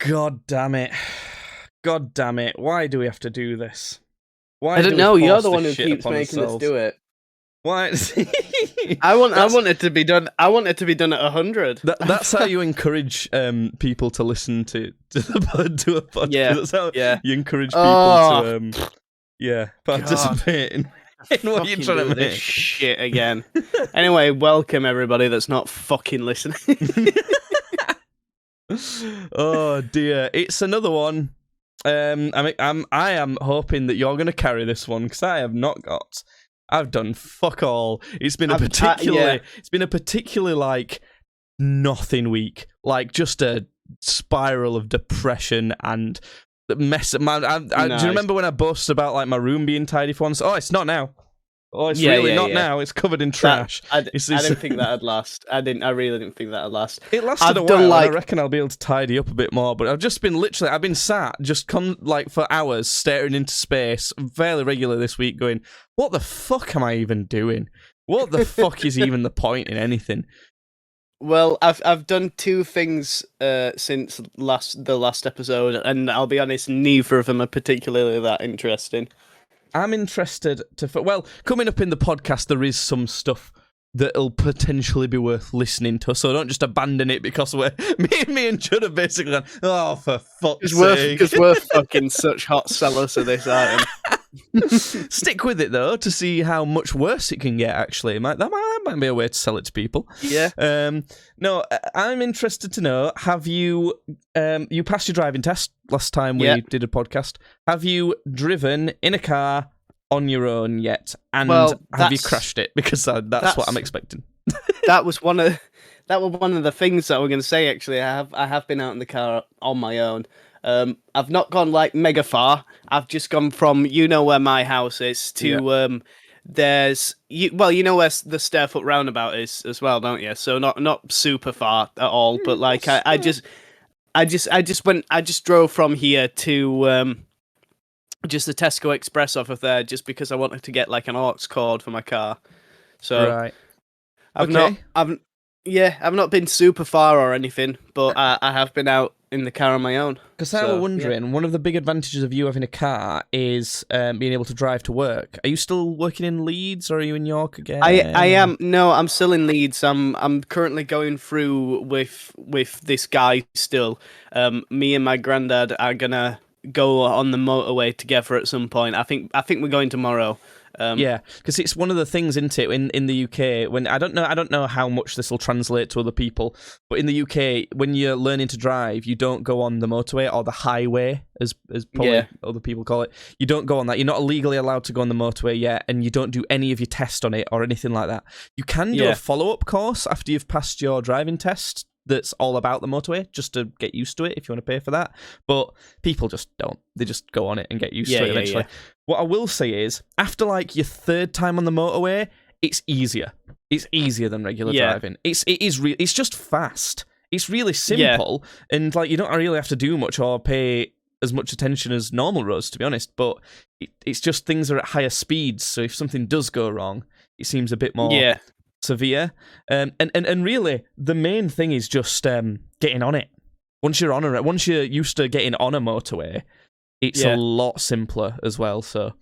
God damn it. God damn it. Why do we have to do this? Why I don't do we know. You're force the this one who shit keeps upon making us ourselves? do it. Why? I want it to be done. I want it to be done at 100. That's how you encourage people to listen to a podcast. Yeah, That's how yeah. you encourage people to participate in what you're Fucking trying do to this make. shit again. Anyway, welcome everybody that's not fucking listening. Oh dear, it's another one. I am hoping that you're going to carry this one because I have not got. I've done fuck all. It's been a particularly like nothing week, like just a spiral of depression and the mess. Do you remember when I boasted about like my room being tidy for once? Oh, it's not now. Oh, it's really not now. It's covered in trash. I didn't think that'd last. I really didn't think that'd last. It lasted a while, and I reckon I'll be able to tidy up a bit more, but I've just been I've been sat just for hours staring into space fairly regularly this week going, what the fuck am I even doing? What the fuck is even the point in anything? Well, I've done two things since the last episode, and I'll be honest, neither of them are particularly that interesting. I'm interested coming up in the podcast, there is some stuff that'll potentially be worth listening to, so don't just abandon it because me and Judd have basically gone, oh, for fuck's sake. Because we're fucking such hot sellers of this item. Stick with it, though, to see how much worse it can get, actually. That might be a way to sell it to people. Yeah. No, I'm interested to know, have you passed your driving test last time we did a podcast? Have you driven in a car on your own yet? And have you crashed it? Because that's what I'm expecting. That was one of the things that we're going to say, actually. I have been out in the car on my own. I've not gone like mega far. I've just gone from where my house is to there's you know where the Stairfoot roundabout is as well, don't you? So not super far at all, but like I just drove from here to just the Tesco Express off of there just because I wanted to get like an aux cord for my car. So right. I've not been super far or anything, but I have been out in the car on my own. Because I was wondering, one of the big advantages of you having a car is being able to drive to work. Are you still working in Leeds, or are you in York again? I am. No, I'm still in Leeds. I'm currently going through with this guy still. Me and my granddad are gonna go on the motorway together at some point. I think we're going tomorrow. Yeah, because it's one of the things, isn't it, in the UK, when I don't know how much this will translate to other people, but in the UK, when you're learning to drive, you don't go on the motorway or the highway, as probably other people call it. You don't go on that. You're not legally allowed to go on the motorway yet, and you don't do any of your test on it or anything like that. You can do a follow-up course after you've passed your driving test that's all about the motorway, just to get used to it if you want to pay for that. But people just don't. They just go on it and get used to it eventually. Yeah. What I will say is, after like your third time on the motorway, it's easier. It's easier than regular driving. It's just fast. It's really simple, and like you don't really have to do much or pay as much attention as normal roads, to be honest. But it's just things are at higher speeds, so if something does go wrong, it seems a bit more severe. And really, the main thing is just getting on it. Once you're used to getting on a motorway, it's a lot simpler as well. So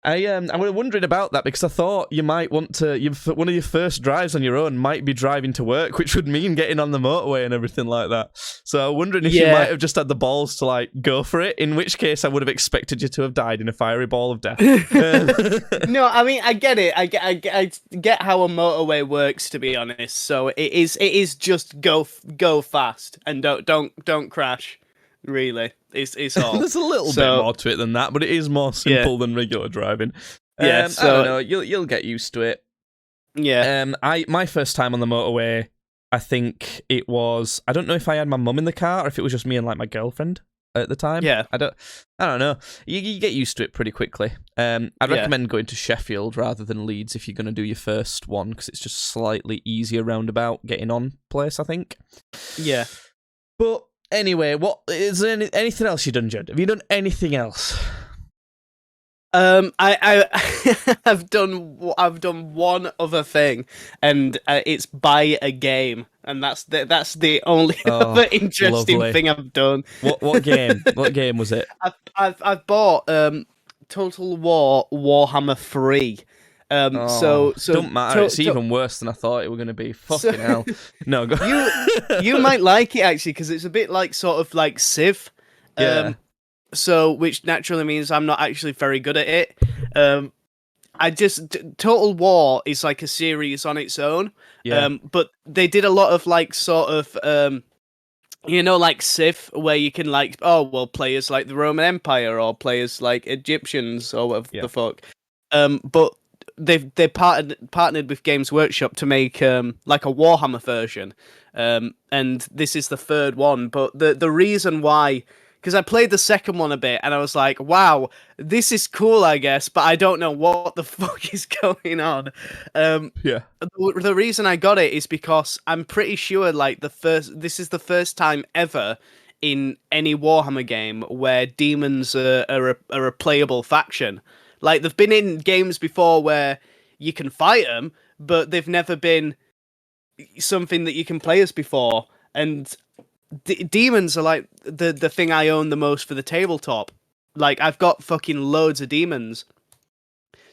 I was wondering about that because I thought you might want to. One of your first drives on your own might be driving to work, which would mean getting on the motorway and everything like that. So I'm wondering if you might have just had the balls to like go for it. In which case, I would have expected you to have died in a fiery ball of death. No, I mean I get it. I get how a motorway works. To be honest, so it is just go fast and don't crash. Really, it's all. There's a little bit more to it than that, but it is more simple than regular driving. Yeah, I don't know. You'll get used to it. Yeah. My first time on the motorway, I think it was. I don't know if I had my mum in the car or if it was just me and like my girlfriend at the time. Yeah. I don't know. You get used to it pretty quickly. I'd recommend going to Sheffield rather than Leeds if you're going to do your first one because it's just slightly easier roundabout getting on place, I think. Yeah. But anyway, what is there anything else you've done, Judd? Have you done anything else? I I've done one other thing, and it's buy a game, and that's the only other Oh, interesting lovely. thing I've done. What game? What game was it? I've bought Total War Warhammer 3. Um, Oh, so so don't matter. to, It's to, even worse than I thought it were going to be. so Fucking hell. No, go. you might like it actually because it's a bit like sort of like Civ. Yeah, Um, so which naturally means I'm not actually very good at it. Um, Total War is like a series on its own. yeah, But they did a lot of like sort of like Civ, where you can like, oh well, players like the Roman Empire or players like Egyptians or whatever yeah. the fuck. But they partnered with Games Workshop to make like a Warhammer version. And this is the third one. But the reason why, because I played the second one a bit and I was like, wow, this is cool, I guess, but I don't know what the fuck is going on. Um, Yeah. the reason I got it is because I'm pretty sure like this is the first time ever in any Warhammer game where demons are a playable faction. Like they've been in games before where you can fight them, but they've never been something that you can play as before. And demons are like the thing I own the most for the tabletop. Like I've got fucking loads of demons.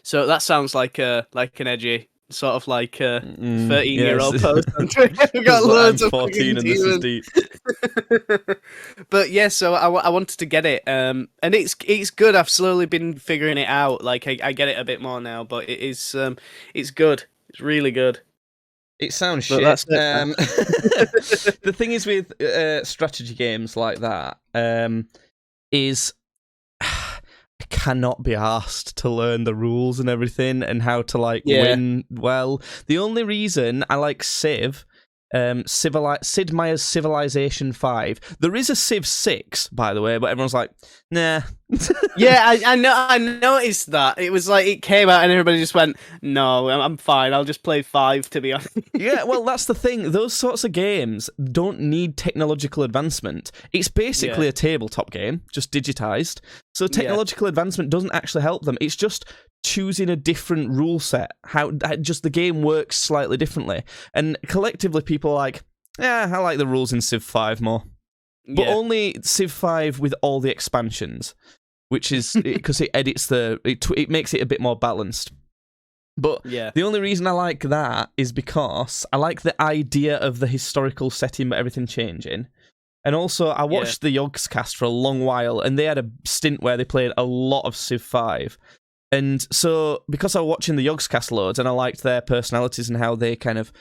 So that sounds like an edgy sort of like a Yes. 13-year-old post on Twitter. We've got But I'm loads of 14 fucking and this is demons. deep. But yeah, so I wanted to get it, and it's good. I've slowly been figuring it out. Like I get it a bit more now, but it's good. It's really good. It sounds But shit. that's it. The thing is with strategy games like that, is I cannot be asked to learn the rules and everything and how to like Yeah. win well. The only reason I like Civ, Sid Meier's Civilization 5. There is a Civ 6, by the way, but everyone's like, nah. Yeah, I know. I noticed that it was like it came out and everybody just went, "No, I'm fine. I'll just play 5." To be honest. Yeah, well, that's the thing. Those sorts of games don't need technological advancement. It's basically Yeah. a tabletop game, just digitized. So technological advancement doesn't actually help them. It's just choosing a different rule set. How just the game works slightly differently. And collectively, people are like, yeah, I like the rules in Civ 5 more. But Yeah. only Civ 5 with all the expansions, which is because it edits it makes it a bit more balanced. But Yeah. the only reason I like that is because I like the idea of the historical setting, but everything changing. And also, I watched the Yogs cast for a long while, and they had a stint where they played a lot of Civ 5. And so, because I was watching the Yogs cast loads, and I liked their personalities and how they kind of,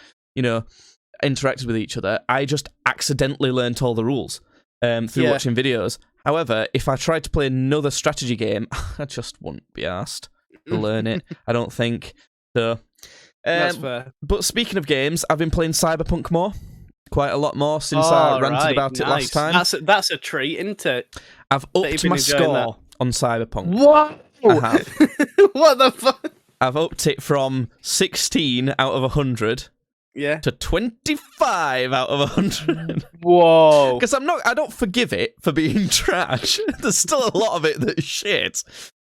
interacted with each other, I just accidentally learnt all the rules through watching videos. However, if I tried to play another strategy game, I just wouldn't be asked to learn it, I don't think. So, That's fair. but speaking of games, I've been playing Cyberpunk more. Quite a lot more since I ranted about it last time. That's a treat, isn't it? I've upped been my enjoying score on Cyberpunk. What? I have. What the fuck? I've upped it from 16 out of 100 Yeah. to 25 out of 100. Whoa. Because I don't forgive it for being trash. There's still a lot of it that's shit.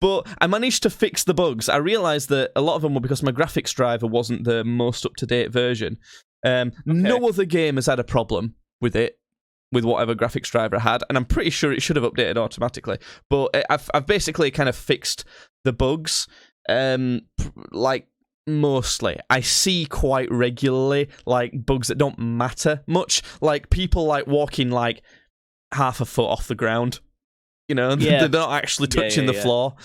But I managed to fix the bugs. I realised that a lot of them were because my graphics driver wasn't the most up-to-date version. No other game has had a problem with it, with whatever graphics driver I had, and I'm pretty sure it should have updated automatically. But I've basically kind of fixed the bugs, like mostly. I see quite regularly like bugs that don't matter much, like people like walking like half a foot off the ground. They're not actually touching the floor,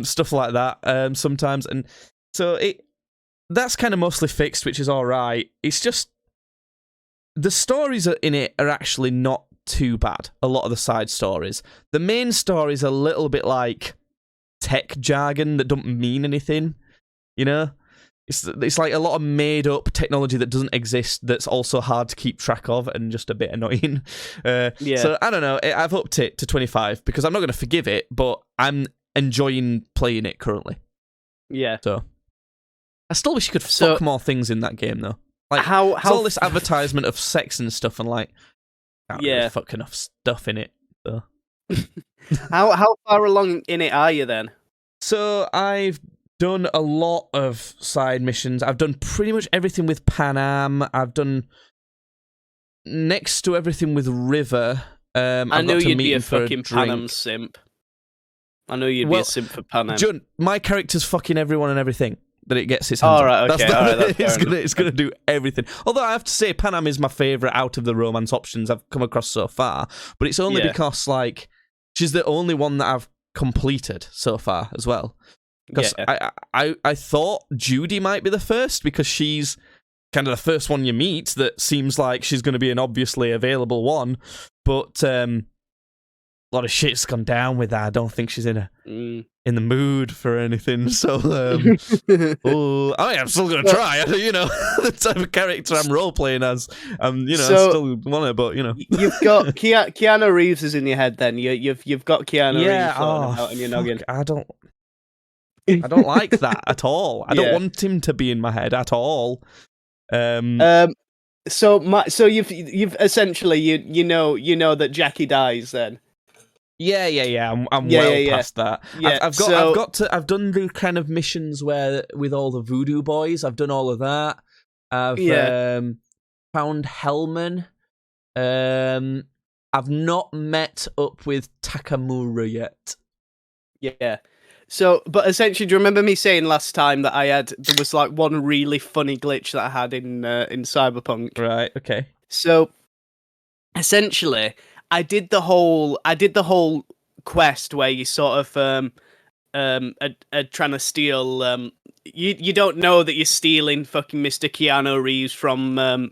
stuff like that. Sometimes, and so that's kind of mostly fixed, which is all right. It's just the stories in it are actually not too bad. A lot of the side stories, the main story is a little bit like tech jargon that don't mean anything. It's like a lot of made up technology that doesn't exist. That's also hard to keep track of and just a bit annoying. So I don't know. I've upped it to 25 because I'm not going to forgive it, but I'm enjoying playing it currently. Yeah. So I still wish you could fuck more things in that game though. Like how all this advertisement of sex and stuff, and like, can't really fuck enough stuff in it. So. How far along in it are you then? So I've done a lot of side missions. I've done pretty much everything with Pan Am. I've done next to everything with River. I knew you'd be a fucking Pan Am simp. I knew you'd be a simp for Pan Am. John, my character's fucking everyone and everything that it gets its hands on. Alright, okay. It's gonna do everything. Although I have to say, Pan Am is my favourite out of the romance options I've come across so far. But it's only because, like, she's the only one that I've completed so far as well. Because I thought Judy might be the first, because she's kind of the first one you meet that seems like she's going to be an obviously available one. But a lot of shit's gone down with that. I don't think she's in the mood for anything. So, I'm still going to try. You know, the type of character I'm role playing as. I still want it, but you know, you've got Keanu Reeves is in your head. Then you've got Keanu Reeves floating about in your noggin. I don't like that at all. I don't want him to be in my head at all. So you've essentially you know that Jackie dies then. Yeah. I'm past that. Yeah, I've done the kind of missions where with all the voodoo boys. I've done all of that. I've found Hellman. I've not met up with Takamura yet. Yeah. So, but essentially, do you remember me saying last time that there was like one really funny glitch that I had in Cyberpunk? Right. Okay. So, essentially, I did the whole quest where you sort of are trying to steal. You don't know that you're stealing fucking Mr. Keanu Reeves from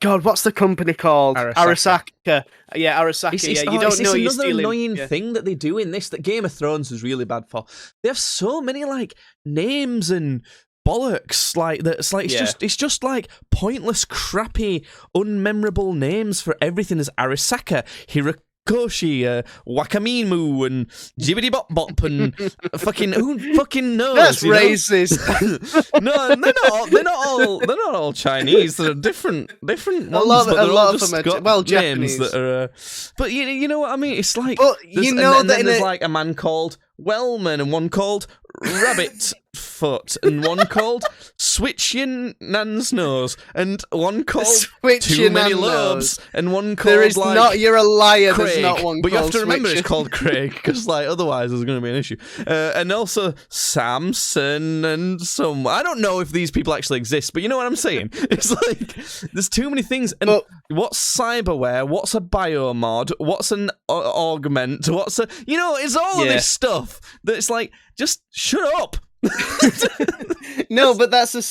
God, what's the company called? Arasaka. Yeah, Arasaka. You don't know you're stealing. Another annoying thing that they do in this that Game of Thrones is really bad for. They have so many like names and bollocks like that. It's like it's just like pointless, crappy, unmemorable names for everything. There's Arasaka, Hirakoshi, Wakamimu, and Jibbity Bop Bop, and fucking who fucking knows? That's racist. No, they're not all Chinese. They're different ones. A lot of them are Japanese. That are, but you know what I mean? It's like, there's like a man called Wellman and one called Rabbit Foot and one called Switch Your Nan's Nose and one called Too Many Lobes and one called there is like not. You're a liar. Craig. There's not one. But you have to remember Switch. It's called Craig because like otherwise there's going to be an issue. And also Samson and some. I don't know if these people actually exist, but you know what I'm saying. It's like there's too many things. And what's cyberware? What's a biomod? What's an augment? What's a it's all of this stuff that's like just shut up. No, but that's a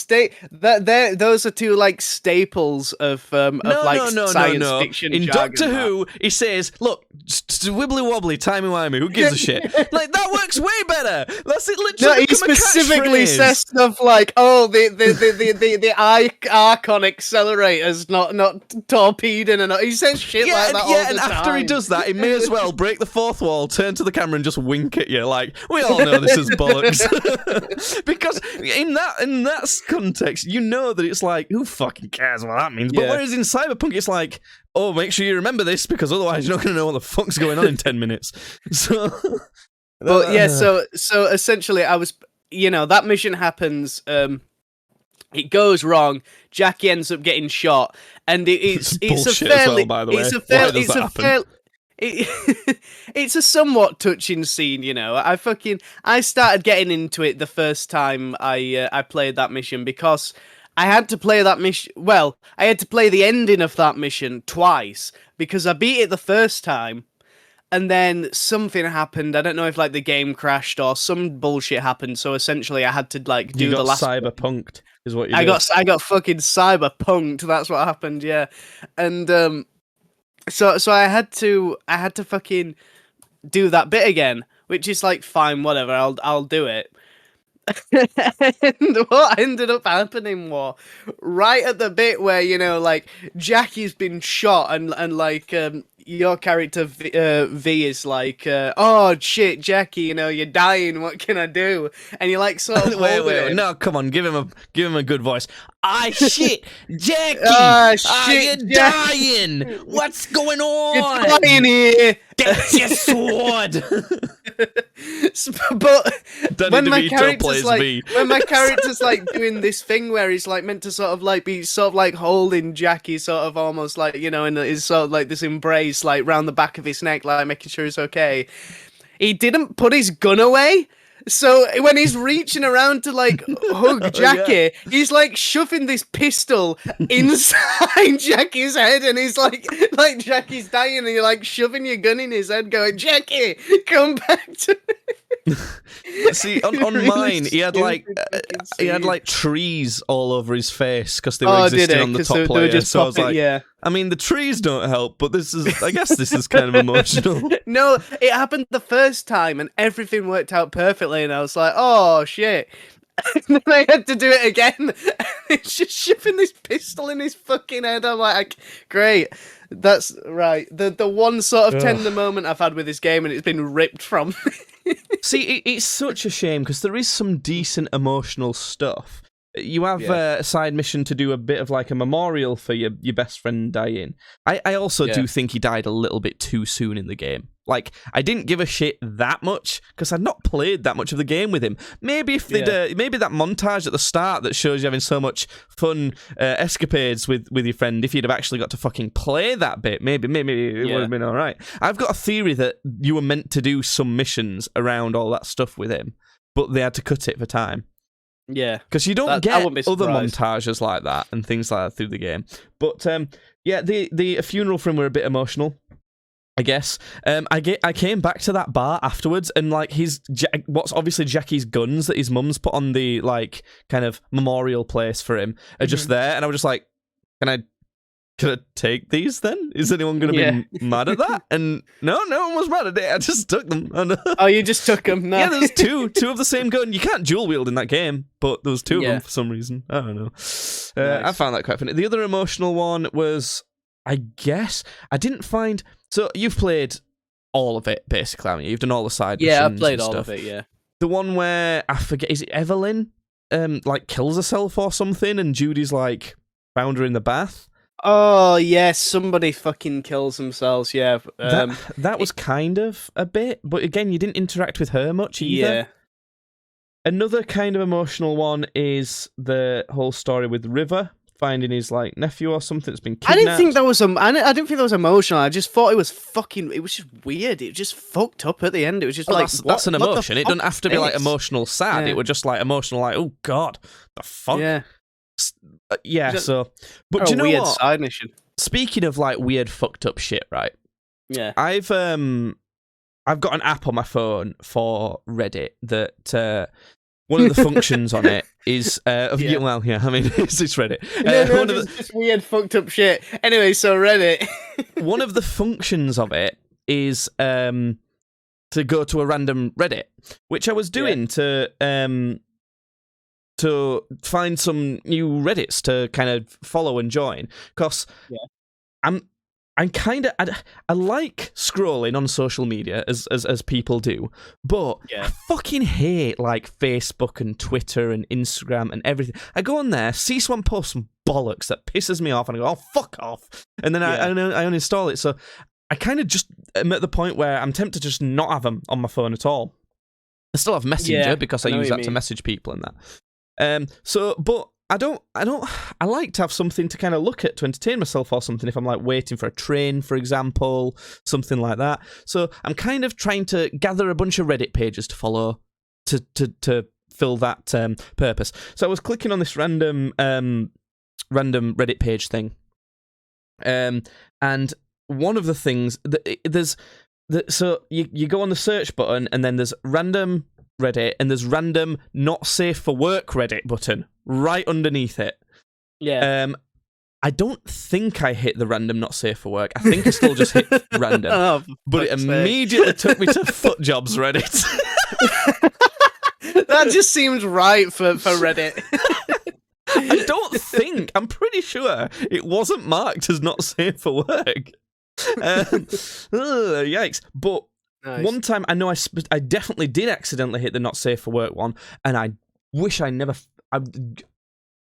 those are two like staples of science fiction. In Doctor Who, he says, "Look, wibbly wobbly, timey wimey. Who gives a shit?" Like that works way better. That's it. Literally, no, he specifically says stuff like, "Oh, the Archon accelerators not torpedoing," and he says shit like that. Yeah, and after he does that, he may as well break the fourth wall, turn to the camera, and just wink at you. Like we all know this is bollocks. Because in that context, you know that it's like, who fucking cares what that means? But whereas in Cyberpunk, it's like, oh, make sure you remember this because otherwise you're not going to know what the fuck's going on in 10 minutes. So, so essentially, I was, that mission happens. It goes wrong. Jackie ends up getting shot, and it's bullshit a fairly, as well, by the way. It's a somewhat touching scene, I started getting into it the first time I played that mission because I had to play that mission. Well, I had to play the ending of that mission twice because I beat it the first time, and then something happened. I don't know if like the game crashed or some bullshit happened. So essentially, I had to like do the last. Cyberpunked is what you. I got fucking cyberpunked. That's what happened. Yeah, and So I had to fucking do that bit again, which is like fine, whatever. I'll do it. And what ended up happening was right at the bit where like Jackie's been shot and like your character V is like, oh shit, Jackie, you're dying. What can I do? And you like sort of wait. No, come on, give him a good voice. Shit, Jackie. Shit, you're dying. What's going on? You're dying here. Get your sword. But Danny DeVito plays like me. when my character's like doing this thing where he's like meant to sort of like be sort of like holding Jackie, sort of almost like, you know, in his sort of like this embrace, like round the back of his neck, like making sure he's okay. He didn't put his gun away. So when he's reaching around to like hug Jackie, he's like shoving this pistol inside Jackie's head, and he's like Jackie's dying, and you're like shoving your gun in his head, going, "Jackie, come back to me." See, on Really mine, he had stupid like trees all over his face because they Oh, were did existing it? on the 'Cause top they were layer. just So I was popping- like, yeah. I mean, the trees don't help, but I guess this is kind of emotional. No, it happened the first time, and everything worked out perfectly, and I was like, "Oh shit." And then I had to do it again. He's just shoving this pistol in his fucking head. I'm like, great. That's right. The one sort of tender moment I've had with this game, and it's been ripped from me. See, it's such a shame because there is some decent emotional stuff. You have a side mission to do a bit of like a memorial for your best friend dying. I also do think he died a little bit too soon in the game. Like, I didn't give a shit that much because I'd not played that much of the game with him. Maybe if they'd, maybe that montage at the start that shows you having so much fun escapades with your friend, if you'd have actually got to fucking play that bit, maybe it would have been all right. I've got a theory that you were meant to do some missions around all that stuff with him, but they had to cut it for time. Yeah, because you don't I get wouldn't be other surprised. montages like that and things like that through the game. But yeah, the funeral for him were a bit emotional, I guess. I came back to that bar afterwards, and like what's obviously Jackie's guns that his mum's put on the like kind of memorial place for him are just there, and I was just like, can I take these then? Is anyone going to be mad at that? And no one was mad at it. I just took them. Oh, you just took them? No. Yeah, there's two of the same gun. You can't dual wield in that game, but there was two of them for some reason. I don't know. Nice. I found that quite funny. The other emotional one was, I guess, I didn't find... So you've played all of it, basically, haven't you? You've done all the side missions. Yeah, I've played all stuff. of it, yeah. The one where, I forget, is it Evelyn? Like, kills herself or something, and Judy's, like, found her in the bath? Oh, yes, somebody fucking kills themselves, yeah. That was kind of a bit, but again, you didn't interact with her much either. Yeah. Another kind of emotional one is the whole story with River finding his like nephew or something that's been kidnapped. I didn't think that was I didn't think that was emotional. I just thought it was fucking. It was just weird. It was just fucked up at the end. It was just like that's an what the emotion. It doesn't have to be like this? emotional sad. Yeah. It was just like emotional, like oh god, the fuck. Yeah. So, but do you know weird what? Side mission. Speaking of like weird fucked up shit, right? Yeah. I've got an app on my phone for Reddit that one of the functions on it is I mean it's Reddit. Just weird fucked up shit. Anyway, so Reddit. One of the functions of it is to go to a random Reddit, which I was doing to find some new Reddits to kind of follow and join, because I'm kind of I like scrolling on social media as people do, but I fucking hate like Facebook and Twitter and Instagram and everything. I go on there, see someone post some bollocks that pisses me off, and I go, oh fuck off, and then I uninstall it. So I kind of just am at the point where I'm tempted to just not have them on my phone at all. I still have Messenger because I use that to message people and that. But I like to have something to kind of look at to entertain myself or something if I'm like waiting for a train, for example, something like that. So I'm kind of trying to gather a bunch of Reddit pages to follow to fill that purpose. So I was clicking on this random Reddit page thing. And one of the things so you go on the search button, and then there's random Reddit, and there's random not safe for work Reddit button right underneath it. Yeah. I don't think I hit the random not safe for work. I think I still just hit random. But it immediately took me to foot jobs Reddit. That just seems right for Reddit. I'm pretty sure it wasn't marked as not safe for work. Yikes. But one time I know I definitely did accidentally hit the not safe for work one, and I wish I never...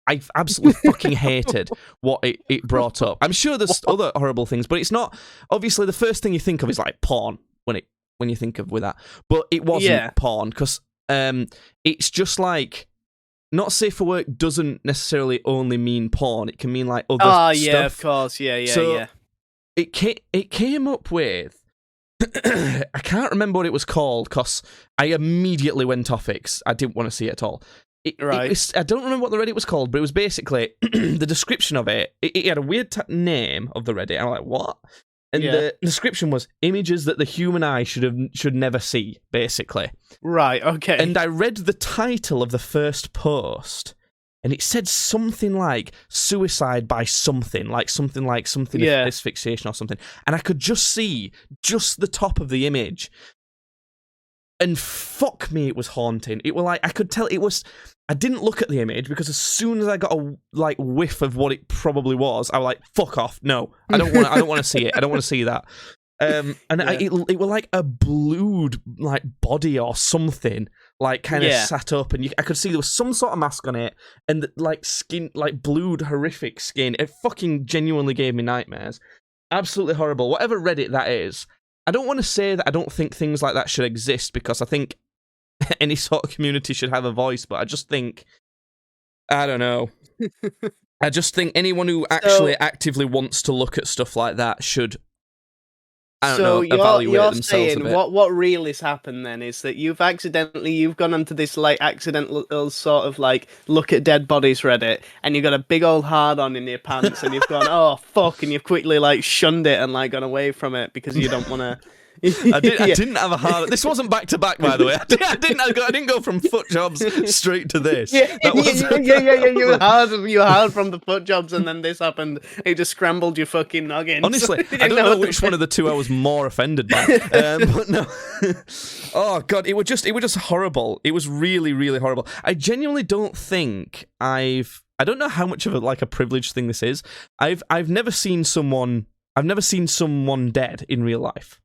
I absolutely fucking hated what it brought up. I'm sure there's other horrible things, but it's not. Obviously, the first thing you think of is like porn when you think of with that. But it wasn't porn because it's just like not safe for work doesn't necessarily only mean porn. It can mean like other stuff. Oh yeah, of course, yeah. It came up with. I can't remember what it was called because I immediately went off it 'cause I didn't want to see it at all. I don't remember what the Reddit was called, but it was basically the description of it. It had a weird name of the Reddit. I'm like, what? And the description was images that the human eye should never see, basically. Right, okay. And I read the title of the first post, and it said something like suicide by something asphyxiation or something. And I could just see just the top of the image. And fuck me, it was haunting. It was like, I could tell it was... I didn't look at the image because as soon as I got a whiff of what it probably was, I was like, fuck off. No, I don't want to see it. I don't want to see that. It was like a blued like body or something, like kind of sat up, and I could see there was some sort of mask on it, and like skin, like blued, horrific skin. It fucking genuinely gave me nightmares. Absolutely horrible. Whatever Reddit that is, I don't want to say that I don't think things like that should exist because I think any sort of community should have a voice, but I just think, I don't know. I just think anyone who actually actively wants to look at stuff like that should, evaluate themselves saying a bit. What really has happened then is that you've gone onto this like accidental sort of like look at dead bodies Reddit, and you've got a big old hard on in your pants, and you've gone, oh fuck, and you've quickly like shunned it and like gone away from it because you don't want to. I didn't have a hard. This wasn't back to back, by the way. I didn't go from foot jobs straight to this. You were hard from the foot jobs, and then this happened. It just scrambled your fucking noggin. Honestly, I don't know which one of the two I was more offended by. But no. Oh god, it was just horrible. It was really, really horrible. I genuinely don't think I don't know how much of a privileged thing this is. I've never seen someone dead in real life.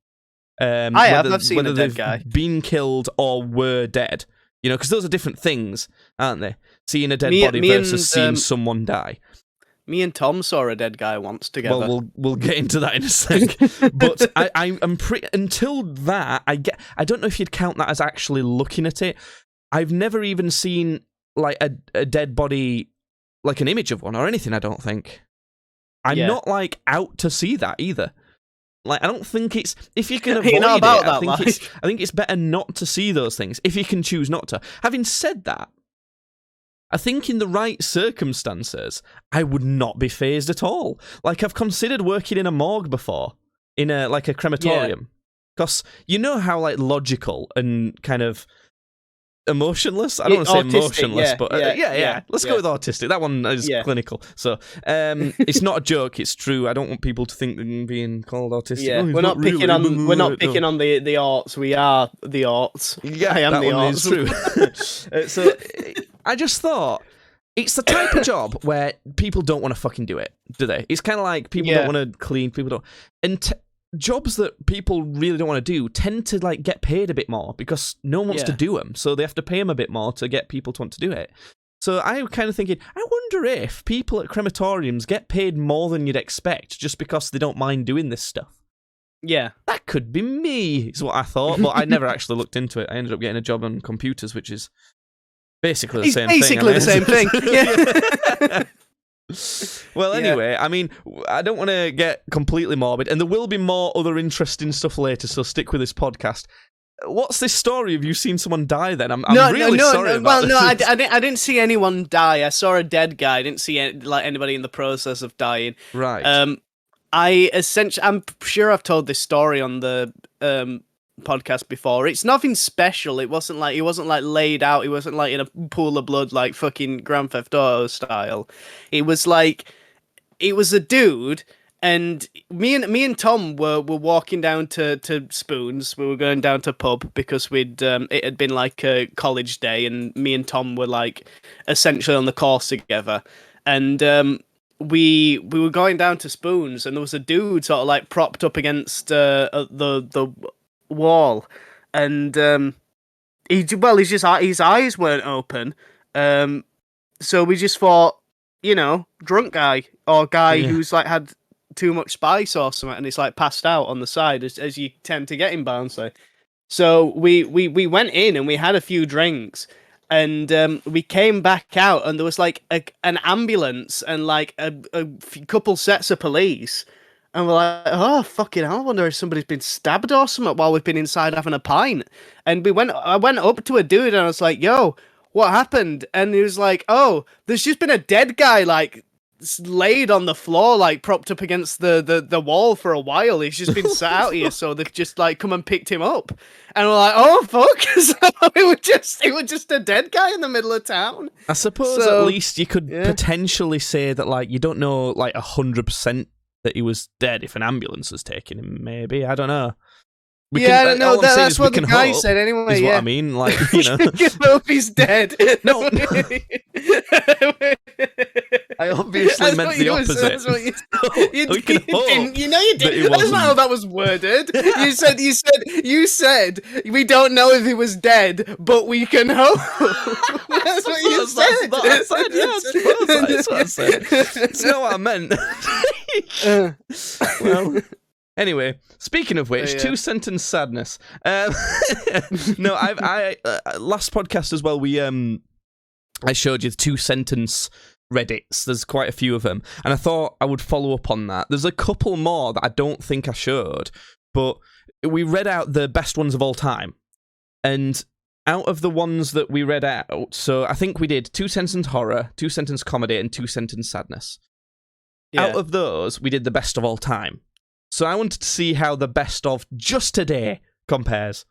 I've seen a dead guy. Been killed or were dead. You know, because those are different things, aren't they? Seeing a dead body versus seeing someone die. Me and Tom saw a dead guy once together. Well, we'll get into that in a sec. But I'm pretty until that. I don't know if you'd count that as actually looking at it. I've never even seen like a dead body, like an image of one or anything. I don't think. I'm not like out to see that either. Like, I don't think it's... If you can avoid it, I think it's better not to see those things, if you can choose not to. Having said that, I think in the right circumstances, I would not be fazed at all. Like, I've considered working in a morgue before, in a crematorium. Because you know how, like, logical and kind of emotionless? I don't want to say emotionless, but let's go with autistic. That one is clinical. So it's not a joke, it's true. I don't want people to think they're being called autistic. Yeah, we're not picking on the arts. We are the arts. Yeah, I am that the one arts. is true. So I just thought it's the type of job where people don't want to fucking do it, do they? It's kind of like people don't want to clean, people don't. And jobs that people really don't want to do tend to like get paid a bit more because no one wants to do them, so they have to pay them a bit more to get people to want to do it. So I'm kind of thinking, I wonder if people at crematoriums get paid more than you'd expect just because they don't mind doing this stuff. Yeah, that could be me, is what I thought, but I never actually looked into it. I ended up getting a job on computers, which is basically the same thing. Basically the same thing. Yeah. Well, anyway, I mean, I don't want to get completely morbid, and there will be more other interesting stuff later, so stick with this podcast. What's this story? Have you seen someone die then? I'm really sorry about this. Well, no, I didn't see anyone die. I saw a dead guy. I didn't see anybody in the process of dying. Right. I'm sure I've told this story on the podcast before. It's nothing special. It wasn't like laid out. It wasn't like in a pool of blood like fucking Grand Theft Auto style. It was a dude, and me and Tom were walking down to Spoons. We were going down to pub because it had been like a college day, and me and Tom were like essentially on the course together. And we were going down to Spoons, and there was a dude sort of like propped up against the wall, and his eyes weren't open, so we just thought drunk guy or guy Yeah. who's like had too much spice or something, and it's like passed out on the side as you tend to get in Barnsley. So we went in and we had a few drinks, and we came back out, and there was like an ambulance and like a couple sets of police, and we're like, oh fucking hell! I wonder if somebody's been stabbed or something while we've been inside having a pint. And I went up to a dude and I was like, yo, what happened? And he was like, oh, there's just been a dead guy like laid on the floor, like propped up against the wall for a while. He's just been sat out here, so they've just like come and picked him up. And we're like, oh fuck! So it was just a dead guy in the middle of town. I suppose at least you could potentially say that, like, you don't know like 100% that he was dead if an ambulance was taking him. Maybe, I don't know. I don't know. That's what the guy said anyway. Is what I mean, like, you know, I hope he's dead. No. I obviously meant the opposite. That's what you We can hope you know you did. That's not how that was worded. You said we don't know if he was dead, but we can hope. That's what you said. That's what I said. It's not what I meant. Well. Anyway, speaking of which, 2-sentence sadness. No, I last podcast as well. I showed you the 2-sentence Reddits. There's quite a few of them, and I thought I would follow up on that. There's a couple more that I don't think I showed, but we read out the best ones of all time, and out of the ones that we read out, so I think we did 2-sentence horror, 2-sentence comedy, and 2-sentence sadness. Yeah. Out of those, we did the best of all time. So I wanted to see how the best of just today compares.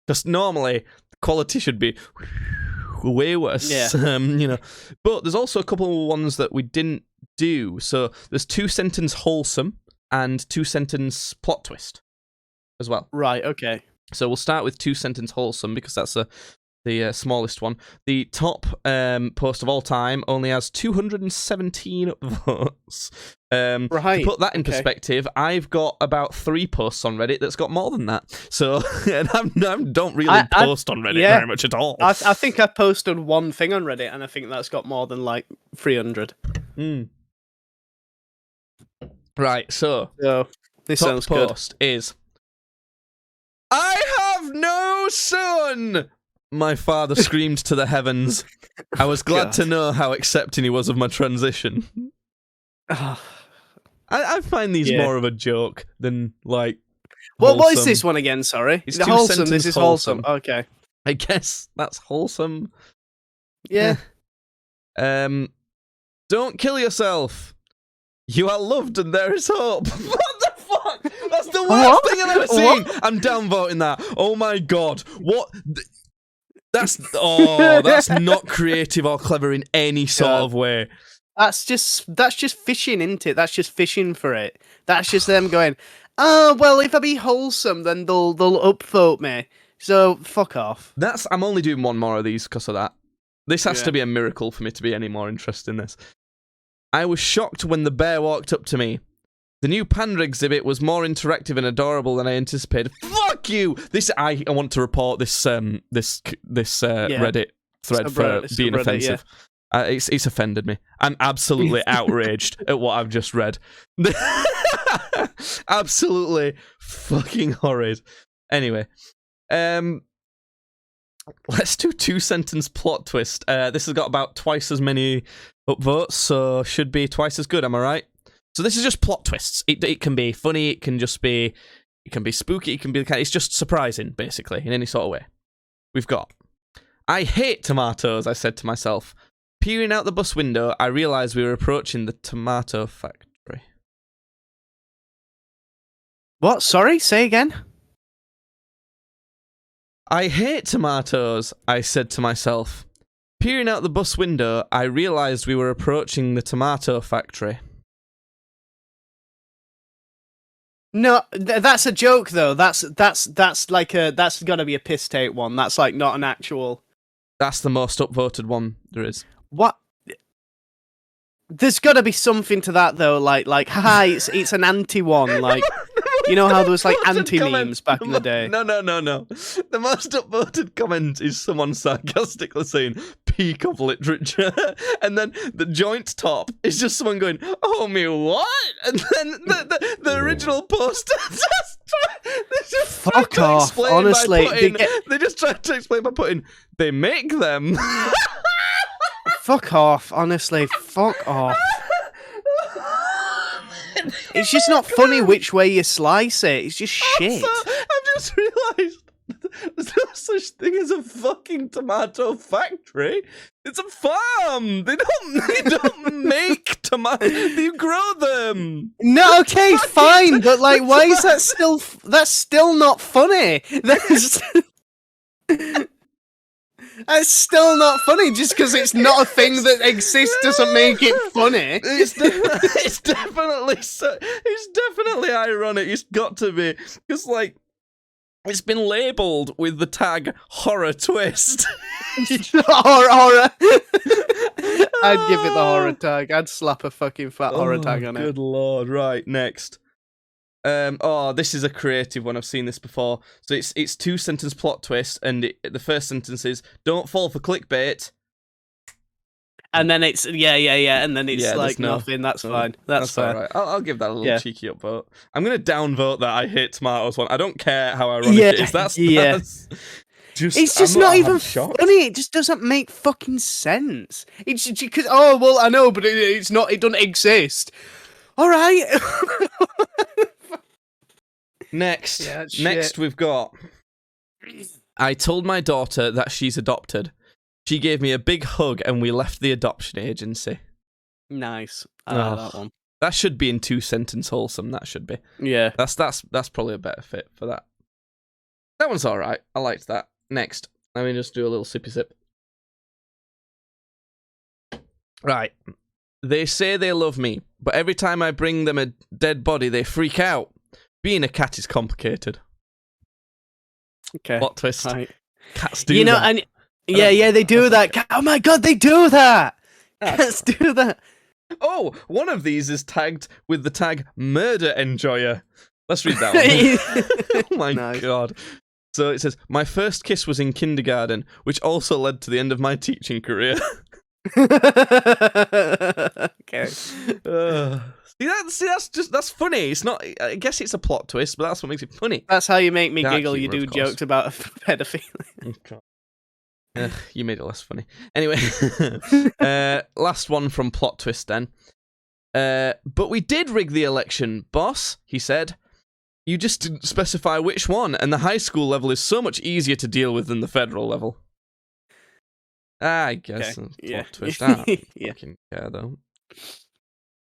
Because normally, the quality should be way worse. Yeah. You know. But there's also a couple of ones that we didn't do. So there's 2-sentence wholesome and 2-sentence plot twist as well. Right, okay. So we'll start with 2-sentence wholesome because that's the smallest one. The top post of all time only has 217 votes. Right. To put that in perspective, I've got about 3 posts on Reddit that's got more than that. So, and I don't really post on Reddit very much at all. I think I posted one thing on Reddit, and I think that's got more than like 300. Right, so this top sounds good. Post is, I have no son! My father screamed to the heavens. I was glad to know how accepting he was of my transition. I find these more of a joke than, like, well, what is this one again, sorry? It's wholesome, this is wholesome. Okay. I guess that's wholesome. Yeah. Don't kill yourself. You are loved and there is hope. What the fuck? That's the worst thing I've ever seen. I'm downvoting that. Oh my god. What? That's not creative or clever in any sort of way. That's just fishing, isn't it? That's just fishing for it. That's just them going, oh, well, if I be wholesome, then they'll upvote me. So fuck off. I'm only doing one more of these because of that. This has to be a miracle for me to be any more interested in this. I was shocked when the bear walked up to me. The new panda exhibit was more interactive and adorable than I anticipated. Fuck you! I want to report this Reddit thread for being offensive. It's offended me. I'm absolutely outraged at what I've just read. Absolutely fucking horrid. Anyway, let's do 2-sentence plot twist. This has got about twice as many upvotes, so should be twice as good. Am I right? So this is just plot twists. It can be funny. It can be spooky. It can be it's just surprising, basically, in any sort of way. We've got, I hate tomatoes, I said to myself. Peering out the bus window, I realised we were approaching the tomato factory. What? Sorry? Say again? I hate tomatoes, I said to myself. Peering out the bus window, I realised we were approaching the tomato factory. No, that's a joke though. That's like that's gotta be a piss take one. That's like not an actual. That's the most upvoted one there is. What? There's gotta be something to that though. Like, haha, it's an anti one. Like, you know how there was like anti memes back in the day. No. The most upvoted comment is someone sarcastically saying, peak of literature. And then the joint top is just someone going, "Oh me, what?" And then the original poster just Fuck off. Honestly, they just tried to explain by putting, "They make them." Fuck off. Honestly, fuck off. It's just not funny which way you slice it. It's just shit. I've just realised there's no such thing as a fucking tomato factory. It's a farm. They don't make tomatoes. You grow them. No, okay, fine, but like, why is that still? That's still not funny. That's still not funny. Just because it's not a thing that exists doesn't make it funny. It's definitely ironic. It's got to be, because like it's been labelled with the tag horror twist. horror. I'd give it the horror tag. I'd slap a fucking fat horror tag on it. Good lord! Right, next. This is a creative one. I've seen this before. So it's 2-sentence plot twist, and the first sentence is, "Don't fall for clickbait." And then it's and then it's like nothing. That's fine. That's fine. All right. I'll give that a little cheeky upvote. I'm gonna downvote that I hate tomatoes one. I don't care how ironic it is. That's it's just not even funny. It just doesn't make fucking sense. It's because I know, but it's not. It doesn't exist. All right. Next we've got, "I told my daughter that she's adopted. She gave me a big hug and we left the adoption agency." Nice. I like that one. That should be in 2-sentence wholesome. That should be. Yeah. That's probably a better fit for that. That one's all right. I liked that. Next, let me just do a little sippy sip. Right. "They say they love me, but every time I bring them a dead body, they freak out. Being a cat is complicated." Okay. Plot twist. Right. Cats do that. And they do that. Oh my god, they do that. Cats do that. Oh, one of these is tagged with the tag "murder enjoyer." Let's read that one. Oh my god. So it says, "My first kiss was in kindergarten, which also led to the end of my teaching career." Okay. That's funny. It's not. I guess it's a plot twist, but that's what makes it funny. That's how you make me giggle. You do jokes about pedophilia. You made it less funny. Anyway, last one from plot twist then. "But we did rig the election, boss," he said. "You just didn't specify which one, and the high school level is so much easier to deal with than the federal level." I guess. Okay. Plot twist. I don't Yeah. fucking care though.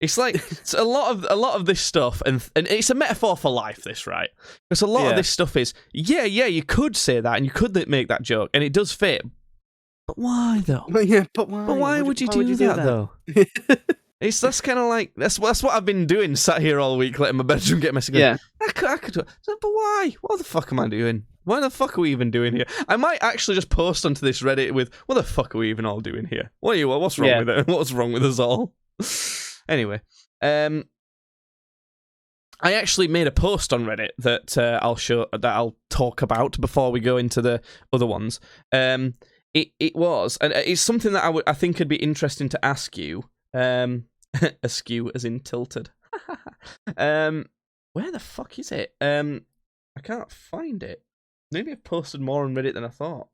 It's like it's a lot of this stuff, and it's a metaphor for life. This, right? Because a lot of this stuff is you could say that and you could make that joke, and it does fit. But why though? Yeah, but why? But why would you do that though? That's kind of like that's what I've been doing, sat here all week, letting my bedroom get messy. Yeah, I could do it. But why? What the fuck am I doing? What the fuck are we even doing here? I might actually just post onto this Reddit with, "What the fuck are we even all doing here? What's wrong with it? What's wrong with us all?" Anyway, I actually made a post on Reddit that I'll talk about before we go into the other ones. It was, and it's something that I think would be interesting to ask you. Askew as in tilted. Where the fuck is it? I can't find it. Maybe I've posted more on Reddit than I thought.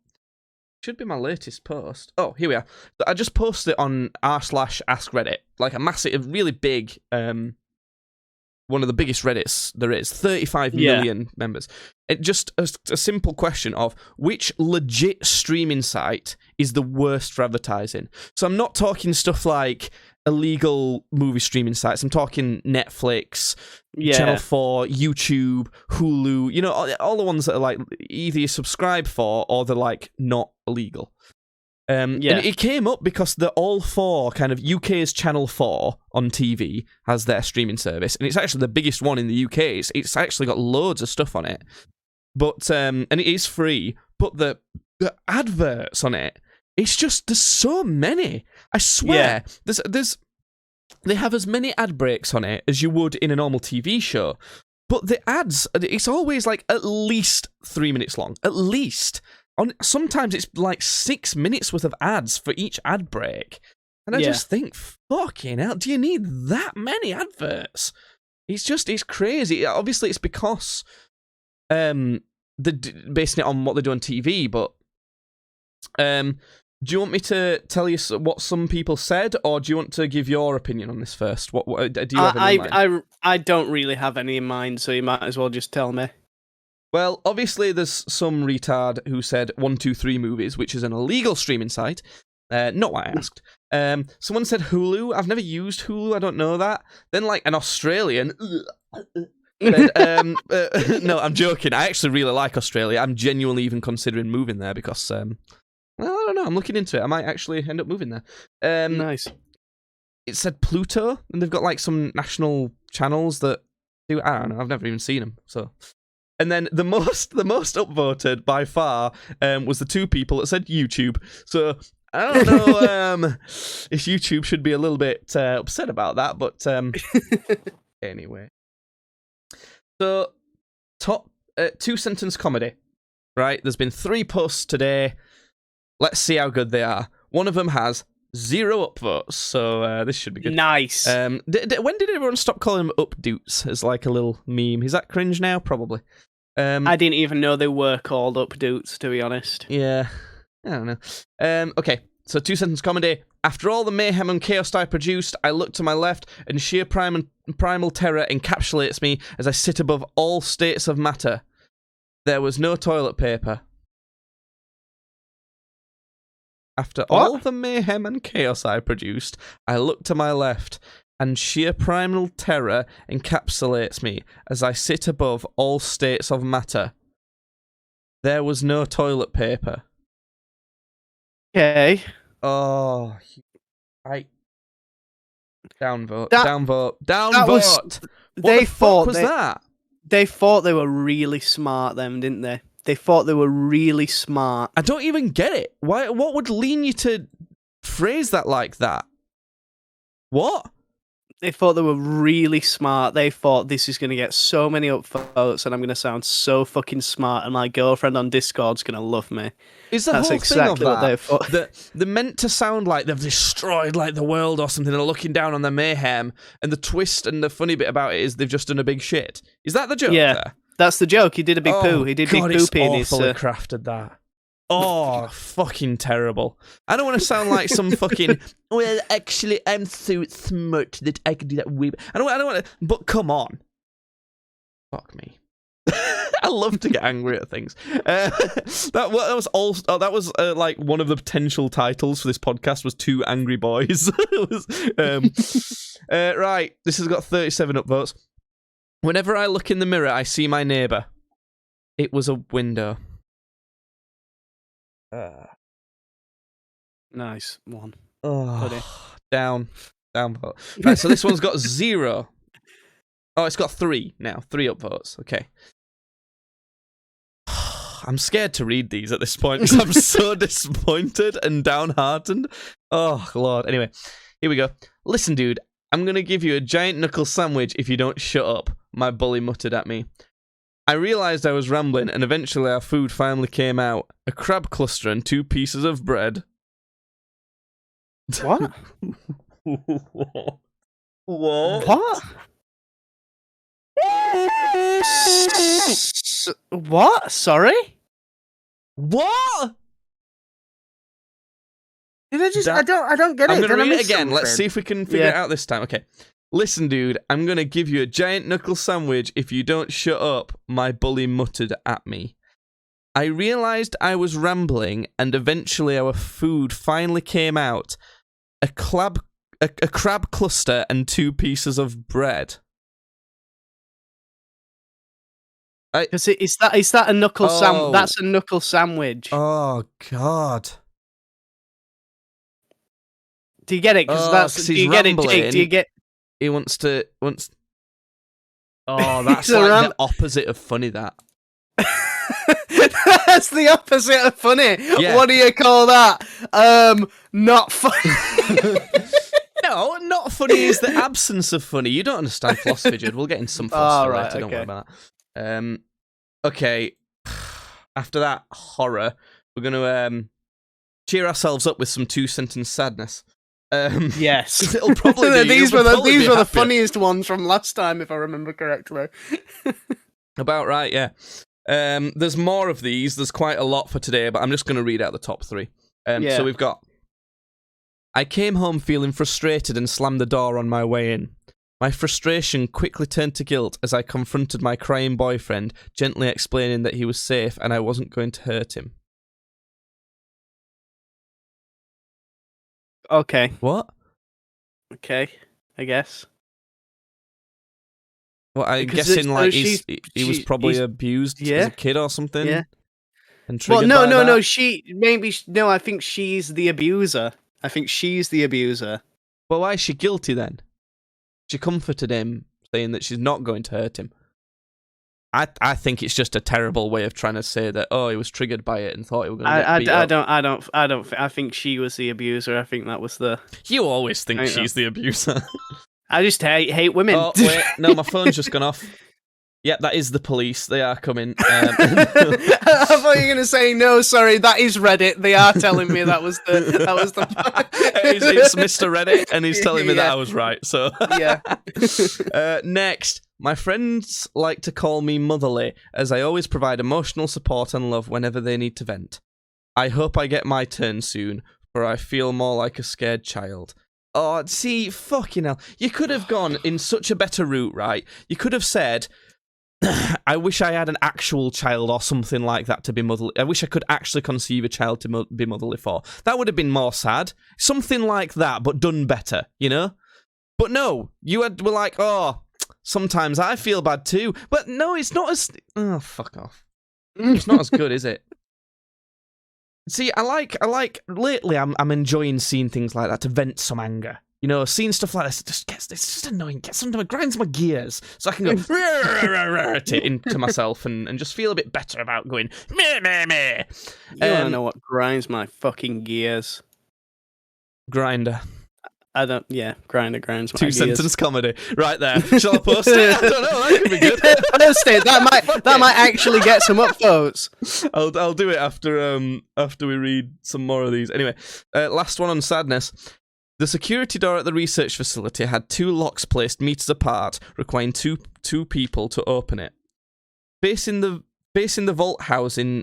Should be my latest post. Oh, here we are. I just posted it on r/askreddit, like a massive, really big, one of the biggest Reddits there is, 35 million members. It just a simple question of which legit streaming site is the worst for advertising. So I'm not talking stuff like illegal movie streaming sites. I'm talking Netflix, Channel 4, YouTube, Hulu, you know, all the ones that are like either you subscribe for or they're like not illegal. And it came up because they're all four kind of UK's Channel 4 on TV has their streaming service, and it's actually the biggest one in the UK. It's actually got loads of stuff on it, but and it is free. But the adverts on it, it's just there's so many. I swear, there's they have as many ad breaks on it as you would in a normal TV show. But the ads, it's always like at least 3 minutes long, at least. sometimes it's like 6 minutes worth of ads for each ad break. And I just think, fucking hell, do you need that many adverts? It's crazy. Obviously, it's because they're basing it on what they do on TV, but do you want me to tell you what some people said, or do you want to give your opinion on this first? What do you have any in mind? I don't really have any in mind, so you might as well just tell me. Well, obviously, there's some retard who said 123 Movies, which is an illegal streaming site. Not what I asked. Someone said Hulu. I've never used Hulu. I don't know that. Then, like, an Australian said, no, I'm joking. I actually really like Australia. I'm genuinely even considering moving there because, well, I don't know. I'm looking into it. I might actually end up moving there. Nice. It said Pluto, and they've got, like, some national channels that do... I don't know. I've never even seen them, so... And then the most upvoted by far was the two people that said YouTube. So I don't know if YouTube should be a little bit upset about that, but anyway. So top 2-sentence comedy, right? There's been 3 posts today. Let's see how good they are. One of them has 0 upvotes, so this should be good. Nice. When did everyone stop calling them updoots as like a little meme? Is that cringe now? Probably. I didn't even know they were called updoots, to be honest. Yeah, I don't know. Okay, so 2-sentence comedy. After all the mayhem and chaos I produced, I look to my left, and sheer primal terror encapsulates me as I sit above all states of matter. There was no toilet paper. After all the mayhem and chaos I produced, I look to my left, and sheer primal terror encapsulates me as I sit above all states of matter. There was no toilet paper. Okay. Oh, downvote. What the fuck was that? They thought they were really smart, then, didn't they? They thought they were really smart. I don't even get it. Why? What would lean you to phrase that like that? What? They thought they were really smart. They thought this is going to get so many upvotes and I'm going to sound so fucking smart and my girlfriend on Discord's going to love me. Is the That's whole exactly thing of what they thought. They're meant to sound like they've destroyed like the world or something. They're looking down on their mayhem, and the twist and the funny bit about it is they've just done a big shit. Is that the joke? Yeah. There? That's the joke. He did a big poo. He did God, big poopy in his... awfully crafted that. Oh, fucking terrible. I don't want to sound like some fucking... Well, actually, I'm so smart that I can do that. I don't want to... But come on. Fuck me. I love to get angry at things. That was like one of the potential titles for this podcast was 2 Angry Boys. Right, this has got 37 upvotes. Whenever I look in the mirror, I see my neighbour. It was a window. Nice one. Oh, down vote. Right, so this one's got 0. Oh, it's got 3 now. 3 upvotes. Okay. I'm scared to read these at this point because I'm so disappointed and downhearted. Oh, Lord. Anyway, here we go. Listen, dude, I'm going to give you a giant knuckle sandwich if you don't shut up, my bully muttered at me. I realised I was rambling, and eventually our food finally came out. A crab cluster and 2 pieces of bread. What? What? What? Sorry? What? Did I just... I don't get it. I'm going to read it again. Something? Let's see if we can figure it out this time. Okay. Listen, dude, I'm going to give you a giant knuckle sandwich if you don't shut up, my bully muttered at me. I realised I was rambling, and eventually our food finally came out. A crab cluster and 2 pieces of bread. Is that a knuckle sandwich? That's a knuckle sandwich. Oh, God. Do you get it? Because do you get it, Jake? Do you get... He wants... Oh, that's like the opposite of funny, that. That's the opposite of funny. Yeah. What do you call that? Not funny. No, not funny is the absence of funny. You don't understand philosophy, Jude. We'll get into some philosophy later. Okay. Don't worry about that. Okay. After that horror, we're gonna cheer ourselves up with some 2-sentence sadness. Yes, it'll probably be, these were the happier. funniest ones from last time, if I remember correctly. About right, yeah. There's more of these. There's quite a lot for today, but I'm just going to read out the top 3. So we've got, I came home feeling frustrated and slammed the door on my way in. My frustration quickly turned to guilt as I confronted my crying boyfriend, gently explaining that he was safe and I wasn't going to hurt him. Okay. What? Okay, I guess. Well, I'm guessing like he was probably abused as a kid or something. Yeah. And triggered by that. No. I think she's the abuser. Well, why is she guilty then? She comforted him, saying that she's not going to hurt him. I think it's just a terrible way of trying to say that, oh, he was triggered by it and thought he was going to get beat up. I think she was the abuser. I think that was the... You always think she's the abuser. I just hate women. Oh, wait, no, my phone's just gone off. Yep, that is the police. They are coming. I thought you were going to say, no, sorry, that is Reddit. They are telling me that was the... it's Mr. Reddit, and he's telling me that I was right, so... Yeah. Next, my friends like to call me motherly, as I always provide emotional support and love whenever they need to vent. I hope I get my turn soon, for I feel more like a scared child. Oh, see, fucking hell. You could have gone in such a better route, right? You could have said... I wish I had an actual child or something like that to be motherly. I wish I could actually conceive a child to be motherly for. That would have been more sad. Something like that, but done better, you know? But no, were like, oh, sometimes I feel bad too. But no, it's not as... Oh, fuck off. It's not as good, is it? See, I like... Lately, I'm enjoying seeing things like that to vent some anger. You know, seeing stuff like this, it's just annoying. Sometimes it grinds my gears, so I can go into myself and just feel a bit better about going meh, meh, meh. You wanna know what grinds my fucking gears? Grinder. Grinder grinds my gears. 2-sentence comedy, right there. Shall I post it? I don't know. That could be good. Post it. That might actually get some upvotes. I'll do it after we read some more of these. Anyway, last one on sadness. The security door at the research facility had 2 locks placed meters apart, requiring two people to open it. Facing the vault housing,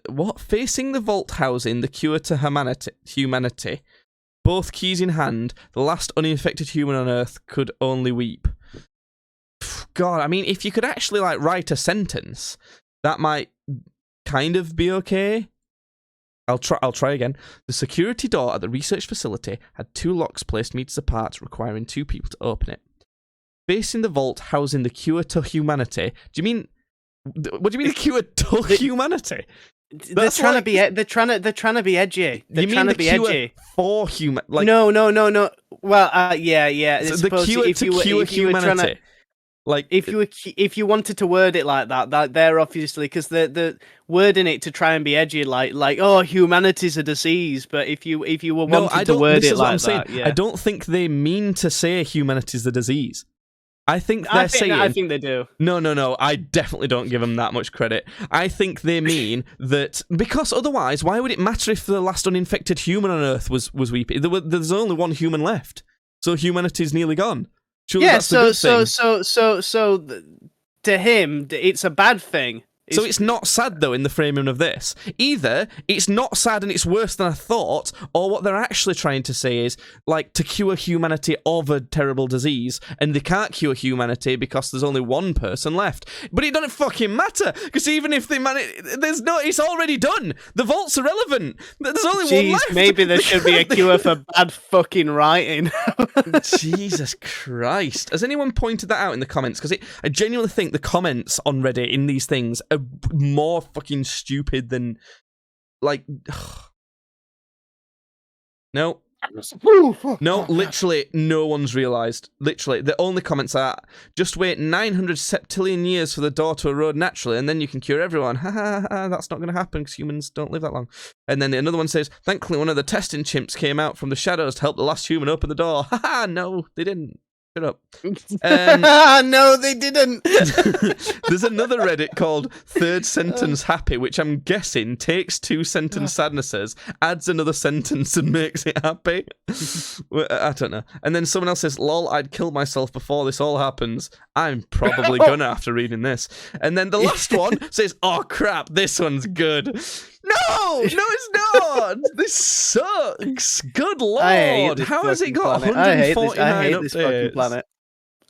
the cure to humanity. Both keys in hand, the last uninfected human on Earth could only weep. God, I mean, if you could actually like write a sentence, that might kind of be okay. I'll try again. The security door at the research facility had 2 locks placed meters apart, requiring 2 people to open it. Facing the vault housing the cure to humanity. What do you mean the cure to humanity? They're trying to be edgy. They're trying to be edgy for human. Like no. Well, yeah. So the cure to cure humanity. Like if you wanted to word it like that they're obviously because they're wording it to try and be edgy, like oh, humanity's a disease. But if you were wanting to word it like that, yeah. I don't think they mean to say humanity's the disease. I think saying. I think they do. No. I definitely don't give them that much credit. I think they mean that because otherwise, why would it matter if the last uninfected human on Earth was weeping? There's only one human left, so humanity's nearly gone. Surely that's the good thing. So to him, it's a bad thing. So it's not sad, though, in the framing of this. Either it's not sad and it's worse than I thought, or what they're actually trying to say is, like, to cure humanity of a terrible disease, and they can't cure humanity because there's only one person left. But it doesn't fucking matter, because even if they it's already done. The vault's irrelevant. There's only one left. Maybe there should be a cure for bad fucking writing. Jesus Christ. Has anyone pointed that out in the comments? Because I genuinely think the comments on Reddit in these things are more fucking stupid than like no, literally no one's realised. Literally the only comments are just wait 900 septillion years for the door to erode naturally and then you can cure everyone. Ha ha ha, that's not going to happen because humans don't live that long. And then another one says thankfully one of the testing chimps came out from the shadows to help the last human open the door. Ha ha, no they didn't. Shut up. No, they didn't. There's another Reddit called Third Sentence Happy, which I'm guessing takes 2-sentence sadnesses, adds another sentence, and makes it happy. I don't know. And then someone else says, "Lol, I'd kill myself before this all happens. I'm probably gonna after reading this." And then the last one says, "Oh crap, this one's good." No, it's not. This sucks. Good lord, how has it got 149 I hate updates? this fucking planet.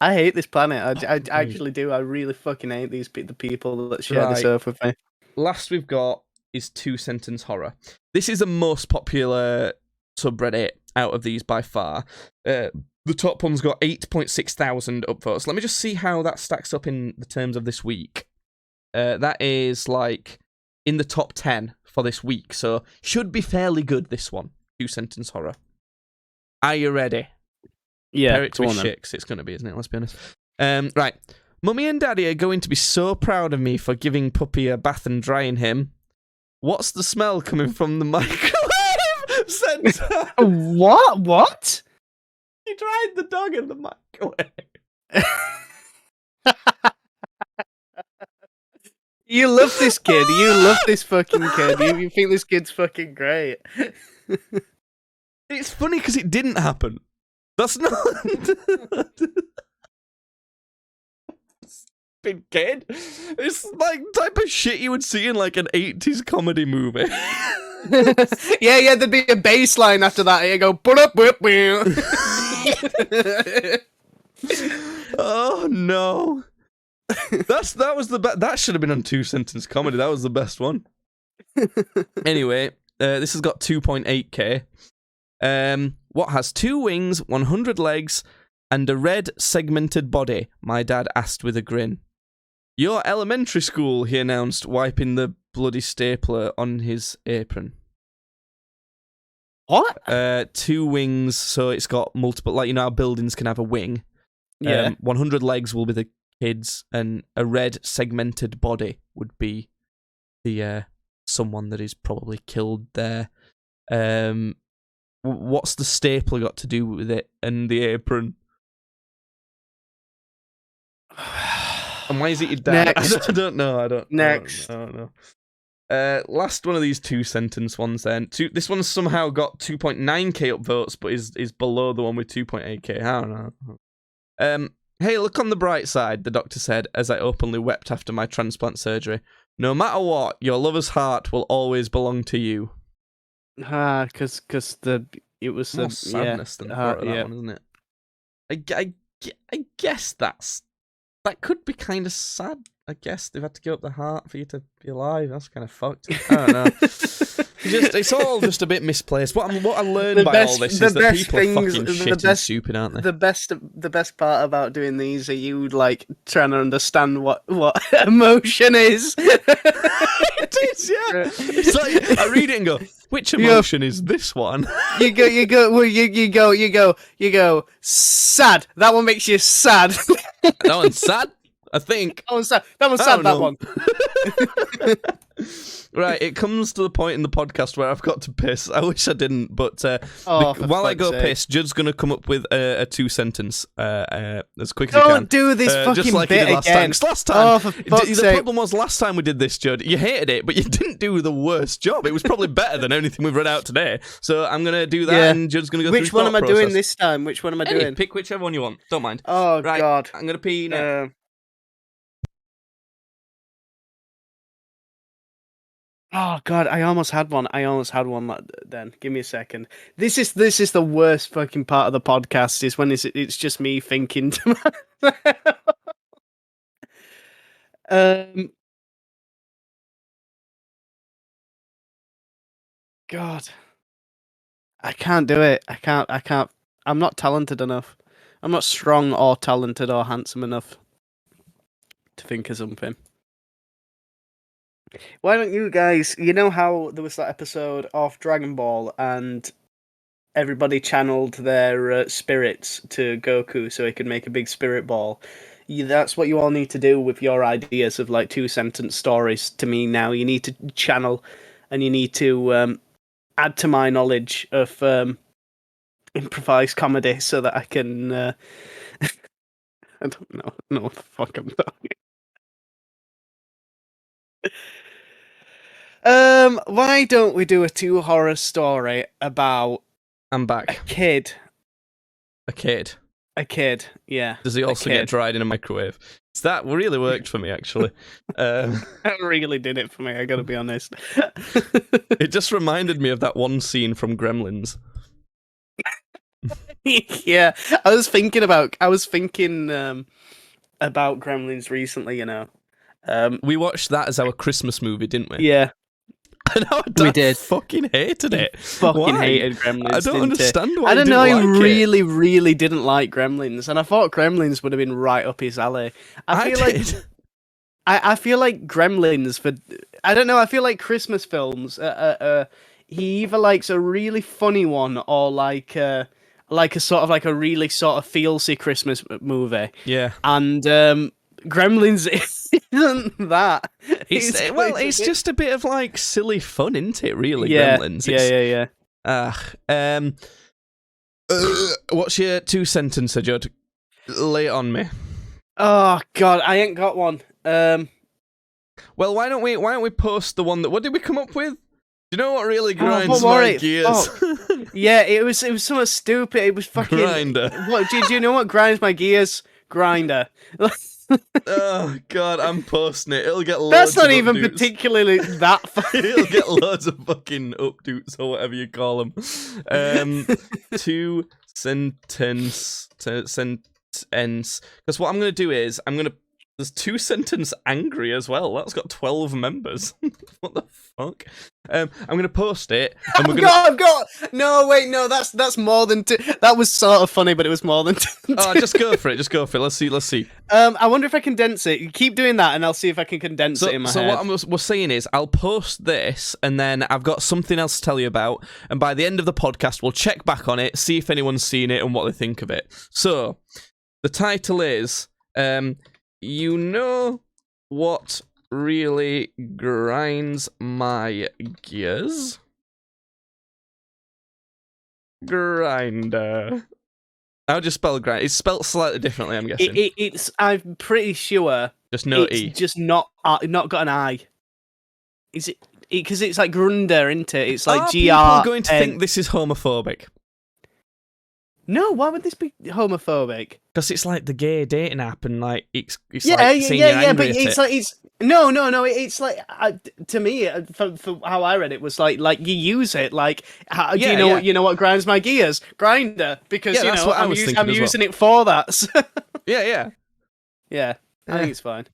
I hate this planet. I actually do. I really fucking hate the people that share this earth with me. Last we've got is 2-sentence horror. This is the most popular subreddit out of these by far. The top one's got 8.6 thousand upvotes. Let me just see how that stacks up in the terms of this week. That is like in the top 10 for this week, so should be fairly good, this one. 2-sentence horror. Are you ready? Yeah, Pair it to with shit, 'cause it's going to be, isn't it? Let's be honest. Right. Mummy and Daddy are going to be so proud of me for giving Puppy a bath and drying him. What's the smell coming from the microwave? Santa. What? You dried the dog in the microwave. You love this kid. You love this fucking kid. You think this kid's fucking great. It's funny because it didn't happen. That's not... Stupid kid. It's like type of shit you would see in like an 80s comedy movie. yeah, there'd be a bass line after that. You go... Oh, no. That should have been on 2-sentence comedy. That was the best one. Anyway, this has got 2.8k. What has 2 wings, 100 legs, and a red segmented body? My dad asked with a grin. Your elementary school, he announced, wiping the bloody stapler on his apron. What? 2 wings, so it's got multiple, like, you know how buildings can have a wing? Yeah. 100 legs will be the kids, and a red segmented body would be the someone that is probably killed there. What's the stapler got to do with it and the apron? And why is it your dad? Next. I don't know. Next. I don't know. Last one of these 2-sentence ones then. This one's somehow got 2.9k upvotes, but is below the one with 2.8k. I don't know. Hey, look on the bright side, the doctor said as I openly wept after my transplant surgery. No matter what, your lover's heart will always belong to you. Because it was more sadness than horror, that one, isn't it? I guess that could be kind of sad. I guess they've had to give up the heart for you to be alive. That's kind of fucked. I don't know. It's all just a bit misplaced. What I learned by all this is that people are fucking shit and stupid, aren't they? The best part about doing these are you like trying to understand what emotion is. It is, yeah. It's like I read it and go, which emotion is this one? You go sad. That one makes you sad. That one's sad, I think. That one's sad. That one. Right, it comes to the point in the podcast where I've got to piss. I wish I didn't, but while I go piss, Judd's going to come up with a 2-sentence as quick as he can. Don't do this fucking just like bit he did last again. time. 'Cause last time, for fuck's the sake. problem was last time we did this, Judd, you hated it, but you didn't do the worst job. It was probably better than anything we've read out today. So I'm going to do that, and Judd's going to go Which through one am I process. doing this time? Which one am I doing? Pick whichever one you want. Don't mind. Oh, right, God. I'm going to pee now. Oh God, I almost had one. Then give me a second. This is the worst fucking part of the podcast. Is when it's just me thinking to myself. God, I can't do it. I can't. I'm not talented enough. I'm not strong or talented or handsome enough to think of something. Why don't you guys? You know how there was that episode of Dragon Ball and everybody channeled their spirits to Goku so he could make a big spirit ball. That's what you all need to do with your ideas of like 2-sentence stories to me now. You need to channel and you need to add to my knowledge of improvised comedy so that I can. I don't know what the fuck I'm talking. Why don't we do a 2 horror story about I'm a back. kid? A kid. A kid, yeah. Does he also get dried in a microwave? That really worked for me, actually. That really did it for me, I gotta be honest. It just reminded me of that one scene from Gremlins. Yeah, I was thinking about Gremlins recently, you know. We watched that as our Christmas movie, didn't we? Yeah, And our dad we did. fucking hated it. Fucking Why? hated Gremlins. I don't understand why. I don't he know. didn't He like really, it. really didn't like Gremlins, and I thought Gremlins would have been right up his alley. I feel like did. I feel like Gremlins for I don't know. I feel like Christmas films. He either likes a really funny one or like a sort of like a really sort of feelsy Christmas movie. Yeah. And Gremlins isn't that. It's just a bit of like silly fun, isn't it? Really, Yeah, Gremlins. yeah. What's your 2-sentence, Judd? Lay it on me. Oh God, I ain't got one. Well, why don't we post the one that? What did we come up with? Do you know what really grinds what my it? gears? Yeah, it was something stupid. It was fucking Grinder. What do you know? What grinds my gears? Grinder. Oh God, I'm posting it. It'll get loads. That's not of even updates. particularly that funny. It'll get loads of fucking updates or whatever you call them. 2-sentence. Because what I'm gonna do is there's 2-sentence angry as well. That's got 12 members. What the fuck? I'm gonna post it, and we're gonna. I've got. No, wait, no. That's more than two. That was sort of funny, but it was more than two. Oh, just go for it. Just go for it. Let's see. I wonder if I condense it. You keep doing that, and I'll see if I can condense it in my head. So what we're saying is, I'll post this, and then I've got something else to tell you about. And by the end of the podcast, we'll check back on it, see if anyone's seen it and what they think of it. So the title is, you know what really grinds my gears? Grinder. How do you spell grind? It's spelled slightly differently, I'm guessing. It's. I'm pretty sure. Just no it's E. Just not got an I. Is it? Because it's like Grunder, isn't it? It's like Are GR. people going to think this is homophobic? No, why would this be homophobic? Because it's like the gay dating app, and like it's like saying yeah, you're but angry at it's it. like it's no. It's like to me, for how I read it, was like you use it like do you know what grinds my gears? Grinder, because Yeah, that's what I was thinking I'm as well. using it for that. So- Yeah. yeah, I think it's fine.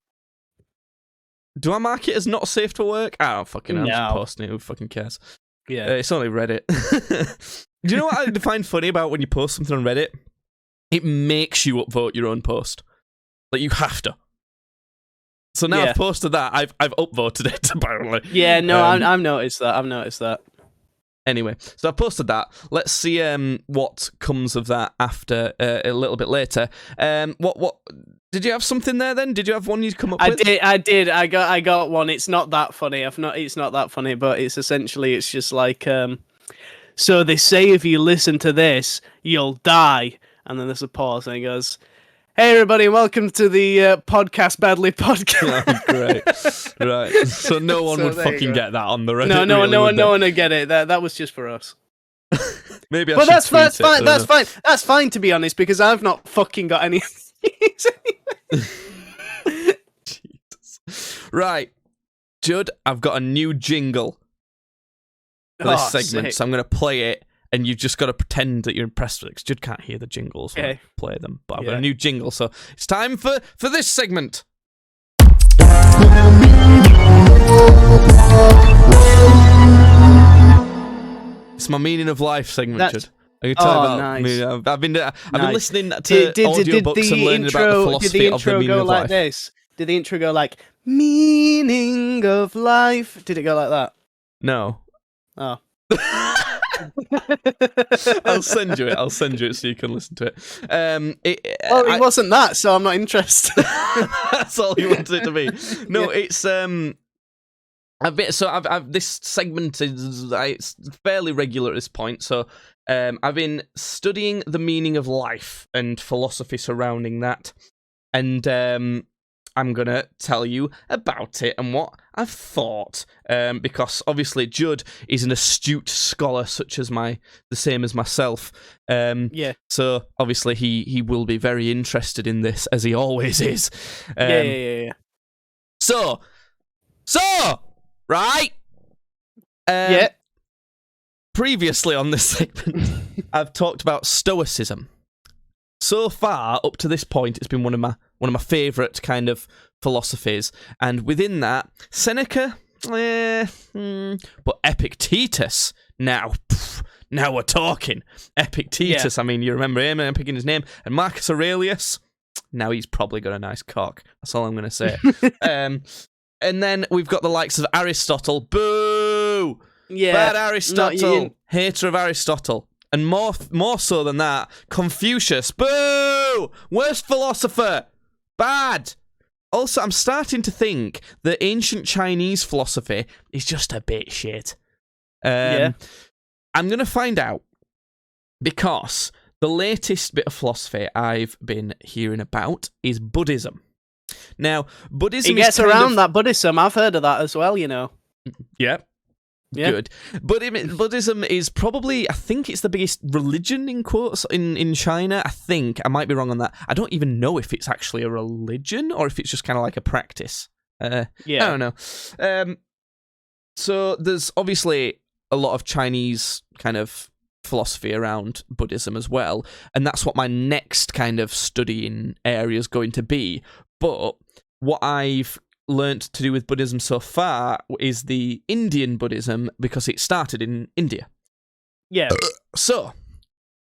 Do I mark it as not safe for work? I don't fucking know. I'm just No. posting it. Who fucking cares? Yeah, It's only Reddit. Do you know what I find funny about when you post something on Reddit? It makes you upvote your own post. Like, you have to. So now I've posted that. I've upvoted it, apparently. Yeah, no, I've noticed that. Anyway, so I posted that. Let's see what comes of that after a little bit later. What did you have something there then? Did you have one you'd come up with? I did. I got one. It's not that funny. It's not that funny, but it's just like so they say if you listen to this, you'll die. And then there's a pause and he goes, "Hey everybody, welcome to the podcast Badly podcast." Oh, great. Right. So no one would fucking get that on the Reddit. No really, one would get it. That was just for us. Maybe I But should that's tweet fine. it, That's fine. That's fine to be honest, because I've not fucking got any. Jesus. Right. Judd, I've got a new jingle for this segment, Sick. so I'm going to play it, and you've just got to pretend that you're impressed with it, because Judd can't hear the jingles when I play them. But I've got a new jingle, so it's time for this segment. It's my meaning of life segment, Judd. I can tell you about. Nice. I mean, I've been listening to did audiobooks and learning about the philosophy of the meaning of life. This? Did the intro go like meaning of life? Did it go like that? No. Oh. I'll send you it so you can listen to it. It wasn't that, so I'm not interested. That's all you wanted it to be. No, it's I've this segment is it's fairly regular at this point, so I've been studying the meaning of life and philosophy surrounding that, and I'm going to tell you about it and what I've thought, because obviously Judd is an astute scholar, the same as myself. So obviously he will be very interested in this, as he always is. Yeah. So, right? Previously on this segment, I've talked about Stoicism. So far, up to this point, it's been one of my favourite kind of philosophies, and within that, Seneca, but Epictetus. Now we're talking. Epictetus. I mean, you remember him? I'm picking his name. And Marcus Aurelius. Now he's probably got a nice cock. That's all I'm going to say. And then we've got the likes of Aristotle. Boo! Yeah, bad Aristotle. Hater of Aristotle. And more so than that, Confucius. Boo! Worst philosopher. Bad. Also, I'm starting to think that ancient Chinese philosophy is just a bit shit. I'm going to find out, because the latest bit of philosophy I've been hearing about is Buddhism. Now, Buddhism gets around that Buddhism. I've heard of that as well, you know. Yeah. Good. But Buddhism is probably, I think it's the biggest religion, in quotes, in China. I think. I might be wrong on that. I don't even know if it's actually a religion or if it's just kind of like a practice. I don't know. So there's obviously a lot of Chinese kind of philosophy around Buddhism as well, and that's what my next kind of studying area is going to be. But what I've learnt to do with Buddhism so far is the Indian Buddhism, because it started in India. Yeah. So,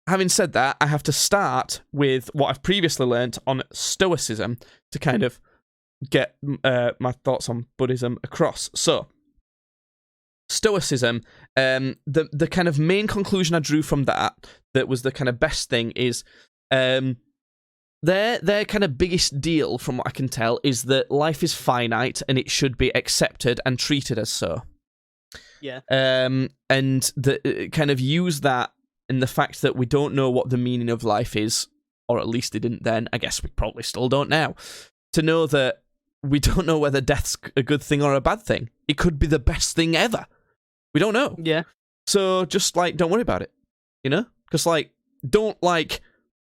having said that, I have to start with what I've previously learnt on Stoicism to kind of get my thoughts on Buddhism across. So, Stoicism, the kind of main conclusion I drew from that was the kind of best thing is, their kind of biggest deal, from what I can tell, is that life is finite and it should be accepted and treated as so. Yeah. And the kind of use that in the fact that we don't know what the meaning of life is, or at least they didn't then. I guess we probably still don't now. To know that we don't know whether death's a good thing or a bad thing. It could be the best thing ever. We don't know. Yeah. So just don't worry about it. You know? Because don't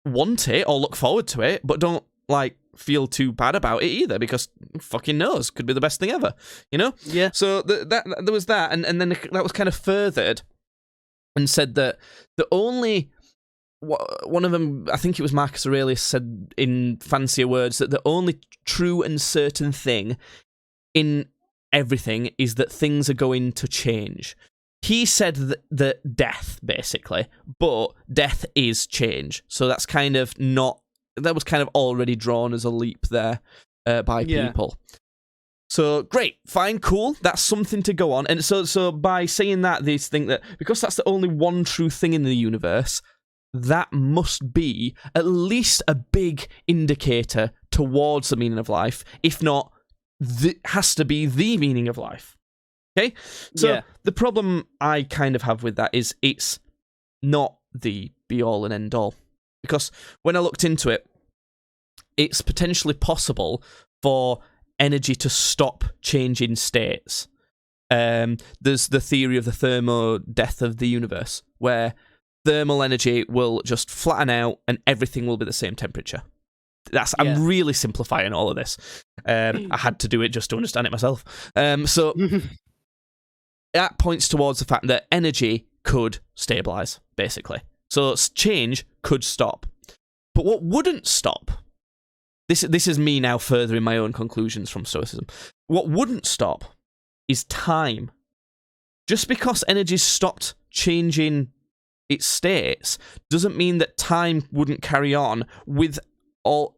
want it or look forward to it, but don't feel too bad about it either, because fucking knows, could be the best thing ever, you know? Yeah. So that there was that, and then that was kind of furthered and said that the only one of them, I think it was Marcus Aurelius, said in fancier words that the only true and certain thing in everything is that things are going to change. He said that death, basically, but death is change. So that's kind of that was kind of already drawn as a leap there by people. So, great, fine, cool, that's something to go on. And so by saying that, they think that because that's the only one true thing in the universe, that must be at least a big indicator towards the meaning of life, if not, has to be the meaning of life. Okay, so the problem I kind of have with that is it's not the be-all and end-all. Because when I looked into it, it's potentially possible for energy to stop changing states. There's the theory of the thermo-death of the universe, where thermal energy will just flatten out and everything will be the same temperature. I'm really simplifying all of this. I had to do it just to understand it myself. So... that points towards the fact that energy could stabilize, basically. So change could stop. But what wouldn't stop, this is me now furthering my own conclusions from Stoicism, what wouldn't stop is time. Just because energy stopped changing its states doesn't mean that time wouldn't carry on with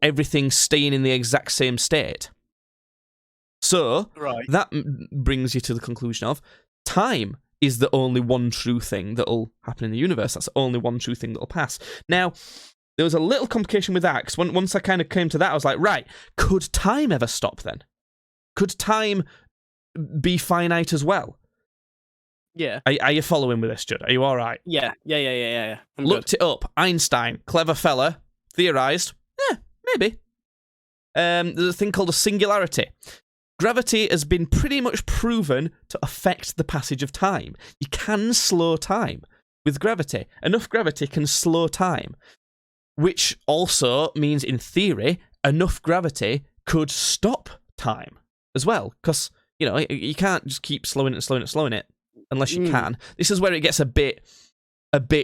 everything staying in the exact same state. So, that brings you to the conclusion of time is the only one true thing that'll happen in the universe. That's the only one true thing that'll pass. Now, there was a little complication with that, because once I kind of came to that, I was like, right, could time ever stop then? Could time be finite as well? Yeah. Are you following with this, Judd? Are you all right? Yeah. I'm Looked it up. Einstein, clever fella, theorized. Maybe. There's a thing called a singularity. Gravity has been pretty much proven to affect the passage of time. You can slow time with gravity. Enough gravity can slow time, which also means, in theory, enough gravity could stop time as well. Because, you can't just keep slowing it unless you can. This is where it gets a bit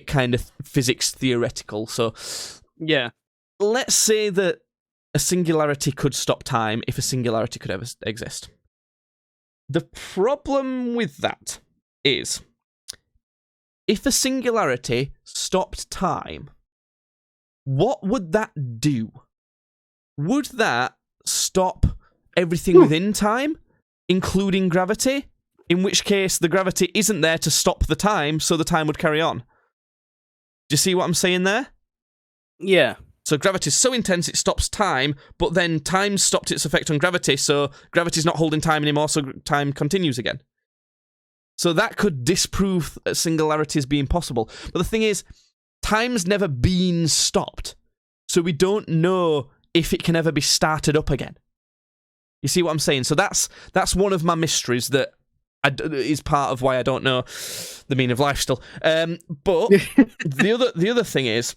kind of physics theoretical. So, yeah. Let's say that a singularity could stop time if a singularity could ever exist. The problem with that is, if a singularity stopped time, what would that do? Would that stop everything within time, including gravity? In which case, the gravity isn't there to stop the time, so the time would carry on. Do you see what I'm saying there? Yeah. So gravity is so intense it stops time, but then time stopped its effect on gravity, so gravity's not holding time anymore, so time continues again. So that could disprove singularity as being possible. But the thing is, time's never been stopped, so we don't know if it can ever be started up again. You see what I'm saying? So that's one of my mysteries that is part of why I don't know the meaning of life still. But the other thing is,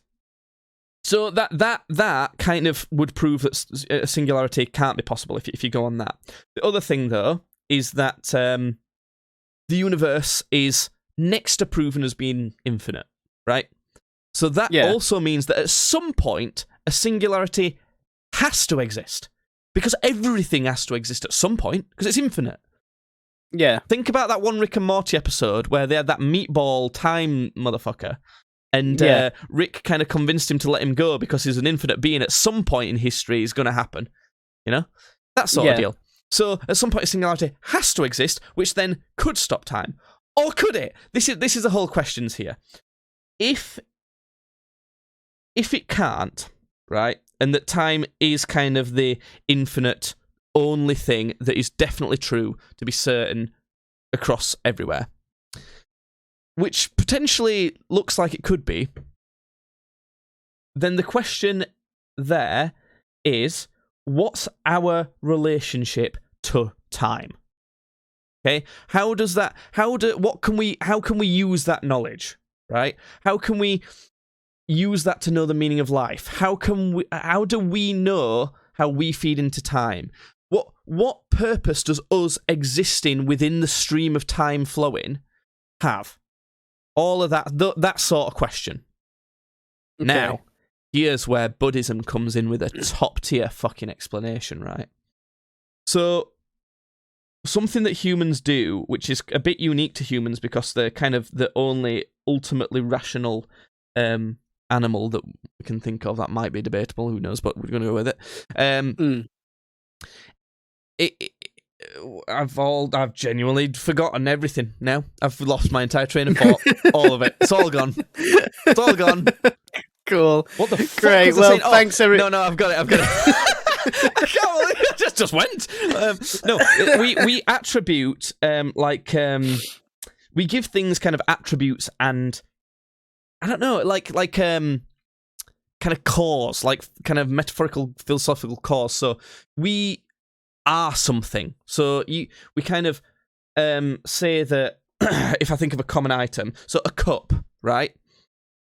so that kind of would prove that a singularity can't be possible if you go on that. The other thing, though, is that the universe is next to proven as being infinite, right? So that also means that at some point, a singularity has to exist. Because everything has to exist at some point, because it's infinite. Yeah. Think about that one Rick and Morty episode where they had that meatball time motherfucker. And Rick kind of convinced him to let him go because he's an infinite being. At some point in history is going to happen. That sort of deal. So at some point, a singularity has to exist, which then could stop time. Or could it? This is the whole questions here. If it can't, right, and that time is kind of the infinite only thing that is definitely true to be certain across everywhere, which potentially looks like it could be, then the question there is, what's our relationship to time? Okay, how can we use that knowledge, right? How can we use that to know the meaning of life? How do we know how we feed into time? What purpose does us existing within the stream of time flowing have? All of that sort of question. Okay. Now, here's where Buddhism comes in with a top-tier fucking explanation, right? So, something that humans do, which is a bit unique to humans because they're kind of the only ultimately rational animal that we can think of. That might be debatable, who knows, but we're going to go with it. I've genuinely forgotten everything now. I've lost my entire train of thought. All of it. It's all gone. It's all gone. Cool. What the fuck? Great. Well, thanks, everyone. No, I've got it. I can't believe it just went. No, we attribute we give things kind of attributes and I don't know, kind of cause, like kind of metaphorical, philosophical cause. So we are something. So we kind of say that if I think of a common item, so a cup, right?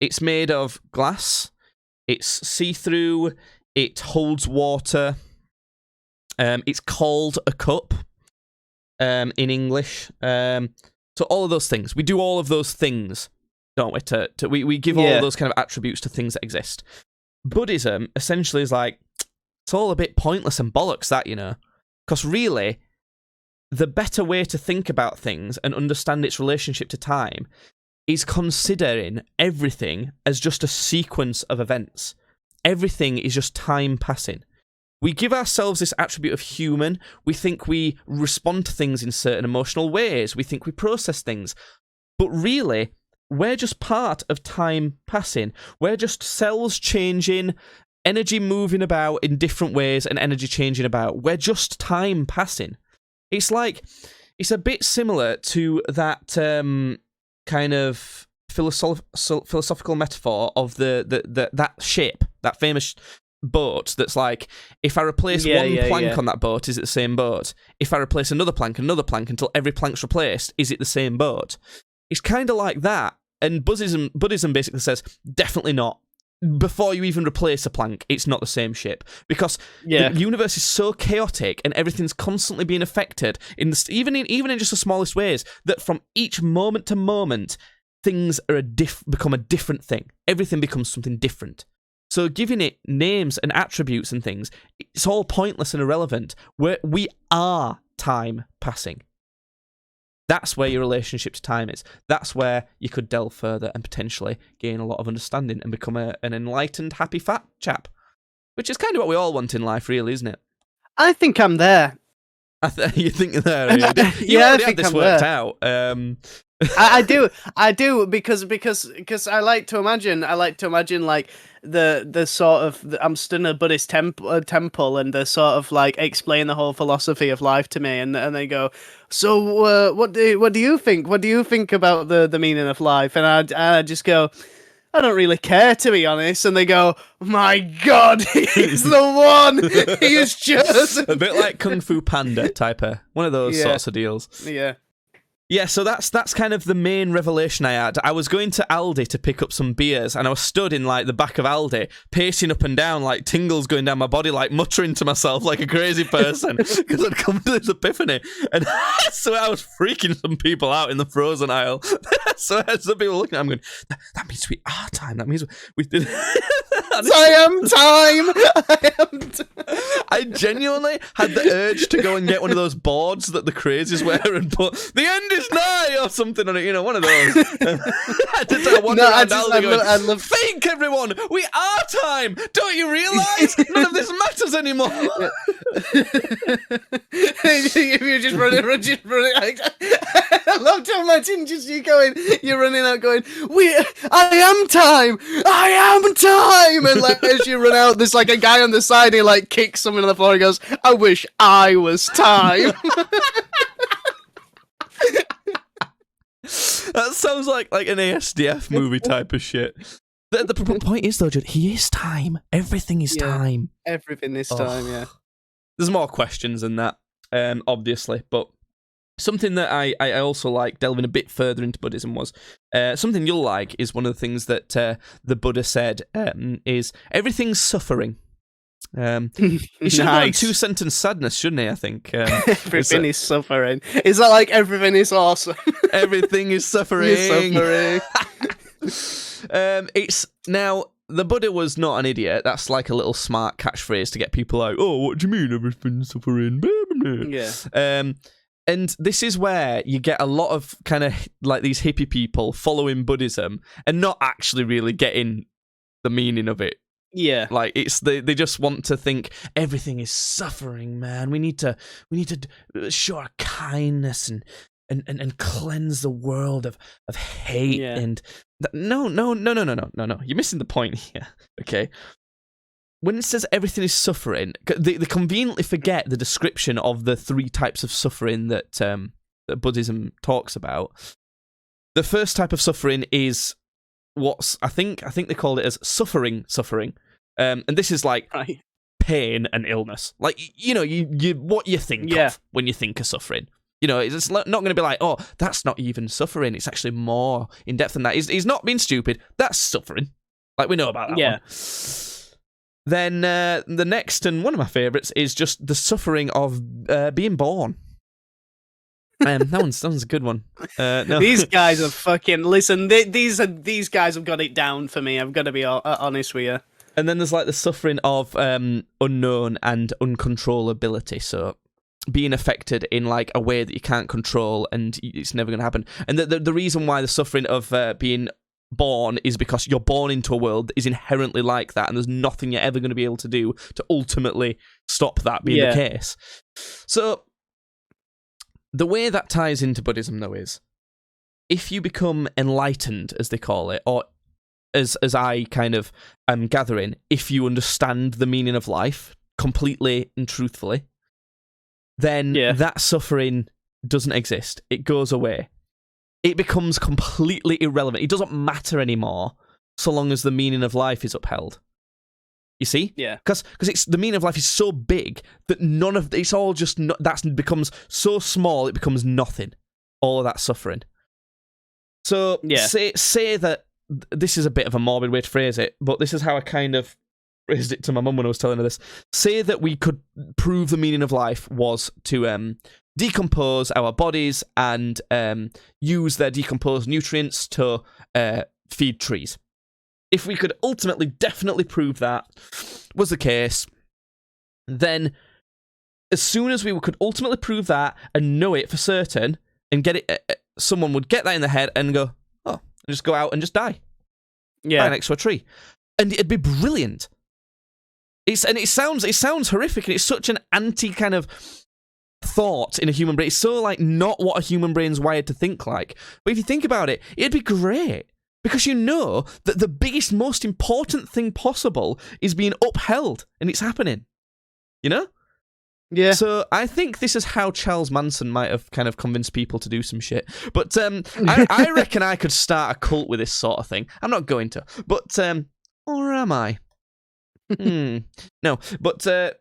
It's made of glass. It's see-through. It holds water. It's called a cup in English. So all of those things. We do all of those things, don't we? We give all of those kind of attributes to things that exist. Buddhism essentially is like, it's all a bit pointless and bollocks, that, Because really, the better way to think about things and understand its relationship to time is considering everything as just a sequence of events. Everything is just time passing. We give ourselves this attribute of human. We think we respond to things in certain emotional ways. We think we process things. But really, we're just part of time passing. We're just cells changing, energy moving about in different ways and energy changing about. We're just time passing. It's like it's a bit similar to that kind of philosophical metaphor of that ship, that famous boat that's like, if I replace one plank on that boat, is it the same boat? If I replace another plank until every plank's replaced, is it the same boat? It's kind of like that. And Buddhism basically says, definitely not. Before you even replace a plank, it's not the same ship. Because the universe is so chaotic and everything's constantly being affected, even in just the smallest ways, that from each moment to moment, things are become a different thing. Everything becomes something different. So giving it names and attributes and things, it's all pointless and irrelevant. We are time passing. That's where your relationship to time is. That's where you could delve further and potentially gain a lot of understanding and become an enlightened, happy, fat chap. Which is kind of what we all want in life, really, isn't it? I think I'm there. You think you're there? You Yeah, already I think had this I'm worked there. out. I do because I like to imagine like the sort of I'm stood in a Buddhist temple and they sort of like explain the whole philosophy of life to me and they go, so what do you think? What do you think about the meaning of life? And I just go, I don't really care, to be honest. And they go, my God, he's the one. He is just a bit like Kung Fu Panda type of one of those sorts of deals. Yeah. Yeah, so that's kind of the main revelation I had. I was going to Aldi to pick up some beers, and I was stood in like the back of Aldi, pacing up and down, like tingles going down my body, like muttering to myself like a crazy person, because I'd come to this epiphany. And so I was freaking some people out in the frozen aisle. So some people looking at me, I'm going, that means we are time. That means we did. I am time. I genuinely had the urge to go and get one of those boards that the crazies wear and put "the end is nigh" or something on it, you know, one of those. I wander around Aldi going, think everyone, we are time. Don't you realise? None of this matters anymore. You're just running. I love to imagine just you're running out going, I am time. And like as you run out, there's like a guy on the side, he like kicks someone on the floor and goes, I wish I was time. That sounds like an ASDF movie type of shit. The point is though, Judd, he is time. Everything is time. Everything is time, yeah. There's more questions than that, obviously, but something that I also like delving a bit further into Buddhism was something you'll like is one of the things that the Buddha said is everything's suffering. He should have gone 2-sentence sadness, shouldn't he? I think everything is suffering. Is that like everything is awesome? Everything is suffering. It's now. The Buddha was not an idiot. That's like a little smart catchphrase to get people out. Oh, what do you mean everything's suffering? Yeah. And this is where you get a lot of kind of like these hippie people following Buddhism and not actually really getting the meaning of it. Yeah. Like it's they just want to think everything is suffering, man. We need to show our kindness and cleanse the world of hate and no. You're missing the point here. Okay. When it says everything is suffering, they conveniently forget the description of the 3 types of suffering that Buddhism talks about. The first type of suffering is what's I think they call it as suffering, and this is like pain and illness. Like you know, you what you think of when you think of suffering. You know, it's not going to be like, oh, that's not even suffering. It's actually more in depth than that. He's not being stupid. That's suffering. Like we know about that. Yeah. Then the next and one of my favourites is just the suffering of being born. That one's a good one. No. These guys are fucking listen. These guys have got it down for me. I've got to be honest with you. And then there's like the suffering of unknown and uncontrollability. So being affected in like a way that you can't control and it's never going to happen. And the reason why the suffering of being born is because you're born into a world that is inherently like that and there's nothing you're ever going to be able to do to ultimately stop that being the case. So the way that ties into Buddhism though is if you become enlightened, as they call it, or as I kind of am gathering, if you understand the meaning of life completely and truthfully, then that suffering doesn't exist. It goes away. It becomes completely irrelevant. It doesn't matter anymore so long as the meaning of life is upheld. You see? Yeah. Because it's the meaning of life is so big that none of it's all just that becomes so small it becomes nothing. All of that suffering. So say that this is a bit of a morbid way to phrase it, but this is how I kind of phrased it to my mum when I was telling her this. Say that we could prove the meaning of life was to decompose our bodies and use their decomposed nutrients to feed trees. If we could ultimately definitely prove that was the case, then as soon as we could ultimately prove that and know it for certain and get it, someone would get that in their head and go, oh, and just go out and just die. Yeah. Die next to a tree. And it'd be brilliant. It sounds horrific, and it's such an anti kind of thought in a human brain. It's so like not what a human brain's wired to think like. But if you think about it, it'd be great. Because you know that the biggest, most important thing possible is being upheld, and it's happening. You know? Yeah. So I think this is how Charles Manson might have kind of convinced people to do some shit. But I reckon I could start a cult with this sort of thing. I'm not going to. But, or am I? No. But do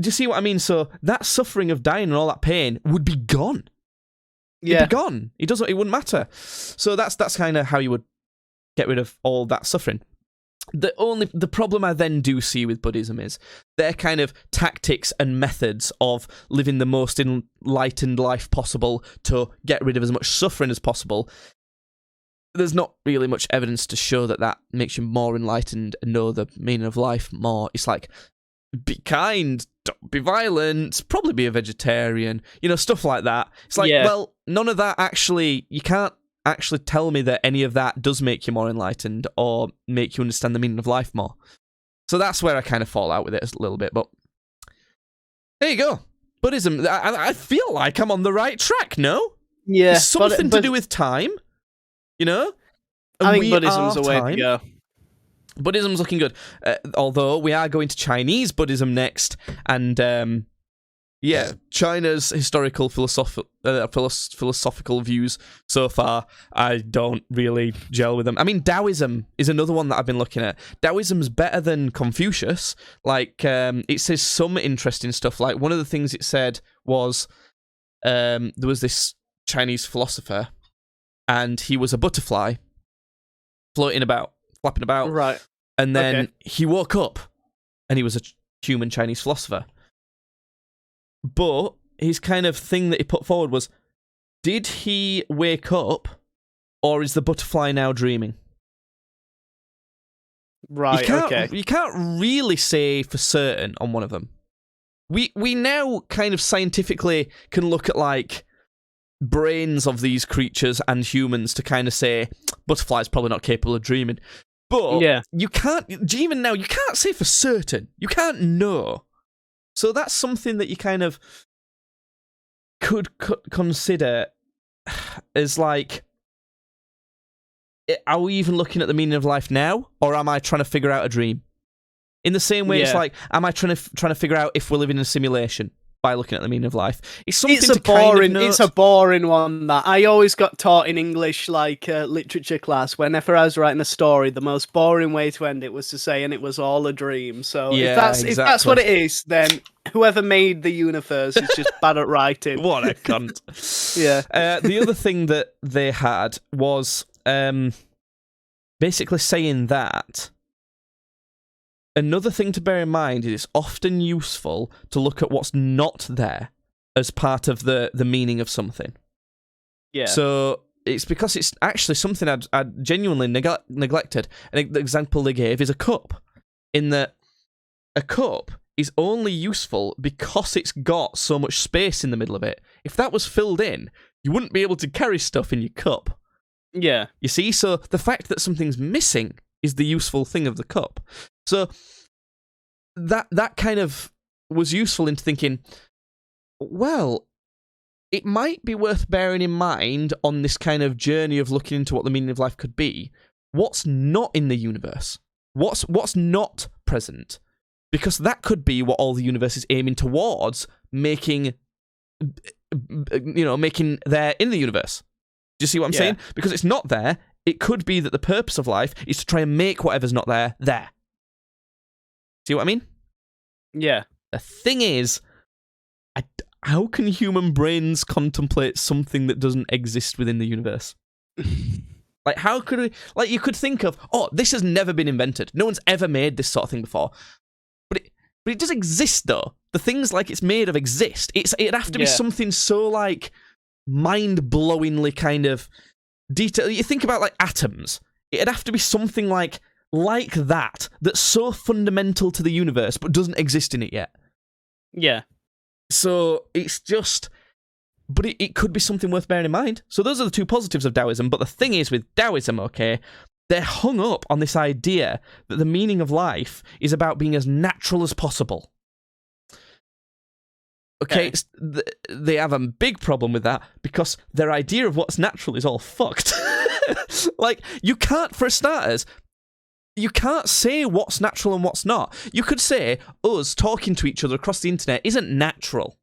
you see what I mean? So that suffering of dying and all that pain would be gone. Yeah. It'd be gone. It wouldn't matter. So that's kind of how you would get rid of all that suffering. The problem I then do see with Buddhism is their kind of tactics and methods of living the most enlightened life possible to get rid of as much suffering as possible. There's not really much evidence to show that makes you more enlightened and know the meaning of life more. It's like, be kind, don't be violent, probably be a vegetarian, stuff like that. It's like, well, none of that actually, you can't actually tell me that any of that does make you more enlightened or make you understand the meaning of life more. So that's where I kind of fall out with it a little bit, but there you go. Buddhism, I feel like I'm on the right track, no? Yeah. It's something to do with time, And I think Buddhism's the way to go. Buddhism's looking good. Although we are going to Chinese Buddhism next, and China's historical philosophical views so far, I don't really gel with them. I mean, Taoism is another one that I've been looking at. Taoism's better than Confucius. Like, it says some interesting stuff. Like, one of the things it said was there was this Chinese philosopher, and he was a butterfly floating about, flapping about. Right. And then he woke up, and he was a human Chinese philosopher. But his kind of thing that he put forward was, did he wake up, or is the butterfly now dreaming? Right, You can't really say for certain on one of them. We now kind of scientifically can look at, like, brains of these creatures and humans to kind of say, butterfly's probably not capable of dreaming. But you can't, even now, you can't say for certain. You can't know. So that's something that you kind of could consider as like, are we even looking at the meaning of life now, or am I trying to figure out a dream? In the same way, it's like, am I trying to figure out if we're living in a simulation by looking at the meaning of life? It's something It's a boring one. That I always got taught in English, like literature class. Whenever I was writing a story, the most boring way to end it was to say, "And it was all a dream." So if that's what it is, then whoever made the universe is just bad at writing. What a cunt! Yeah. The other thing that they had was basically saying that. Another thing to bear in mind is it's often useful to look at what's not there as part of the meaning of something. Yeah. So it's because it's actually something I'd genuinely neglected. And the example they gave is a cup. In that a cup is only useful because it's got so much space in the middle of it. If that was filled in, you wouldn't be able to carry stuff in your cup. Yeah. You see? So the fact that something's missing is the useful thing of the cup. So that kind of was useful into thinking, well, it might be worth bearing in mind on this kind of journey of looking into what the meaning of life could be. What's not in the universe? What's not present? Because that could be what all the universe is aiming towards, making making there in the universe. Do you see what I'm saying? Because it's not there. It could be that the purpose of life is to try and make whatever's not there. See what I mean? Yeah. The thing is, how can human brains contemplate something that doesn't exist within the universe? Like, how could we... Like, you could think of, this has never been invented. No one's ever made this sort of thing before. But it does exist, though. The things, like, it's made of exist. It'd have to be something so, like, mind-blowingly kind of detail. You think about, like, atoms. It'd have to be something like that, that's so fundamental to the universe, but doesn't exist in it yet. Yeah. So, it's just... But it could be something worth bearing in mind. So those are the two positives of Taoism. But the thing is with Taoism, okay, they're hung up on this idea that the meaning of life is about being as natural as possible. Okay, they have a big problem with that because their idea of what's natural is all fucked. Like, you can't, for starters, you can't say what's natural and what's not. You could say us talking to each other across the internet isn't natural.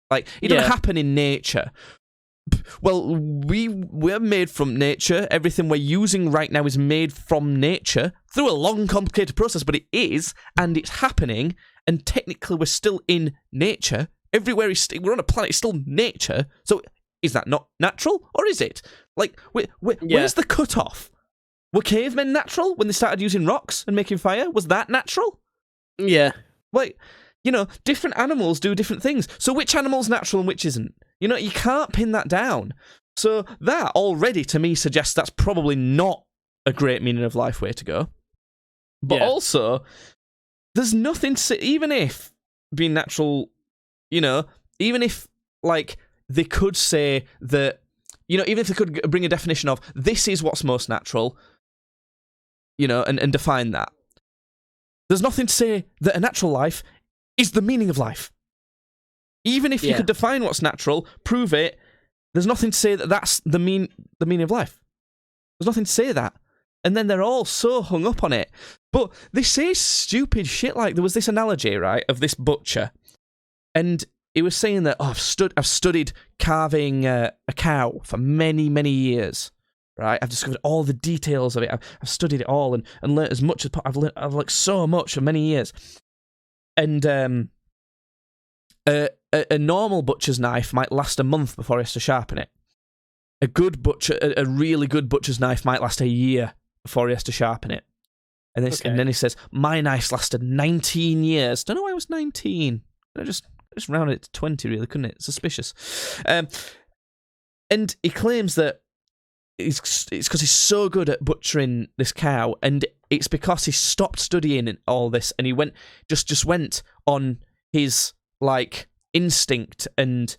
Like, it doesn't happen in nature. Well, we're made from nature. Everything we're using right now is made from nature through a long, complicated process, but it is, and it's happening, and technically we're still in nature. Everywhere we're on a planet, it's still nature. So is that not natural, or is it? Like, where's the cutoff? Were cavemen natural when they started using rocks and making fire? Was that natural? Yeah. Wait. Different animals do different things. So which animal's natural and which isn't? You can't pin that down. So that already, to me, suggests that's probably not a great meaning of life way to go. But also, there's nothing... Even if being natural, even if, like, they could say that... even if they could bring a definition of, this is what's most natural, and define that. There's nothing to say that a natural life is the meaning of life. Even if you could define what's natural, prove it, there's nothing to say that that's the meaning of life. There's nothing to say that. And then they're all so hung up on it. But they say stupid shit like, there was this analogy, right, of this butcher. And he was saying that, I've studied carving a cow for many, many years. Right, I've discovered all the details of it. I've studied it all and learnt as much as I've learnt so much for many years. And a normal butcher's knife might last a month before he has to sharpen it. A really good butcher's knife might last a year before he has to sharpen it. And then he says, my knife's lasted 19 years. Don't know why it was 19. I just rounded it to 20, really, couldn't it? Suspicious. And he claims that it's because he's so good at butchering this cow, and it's because he stopped studying all this, and he went on his, like, instinct and,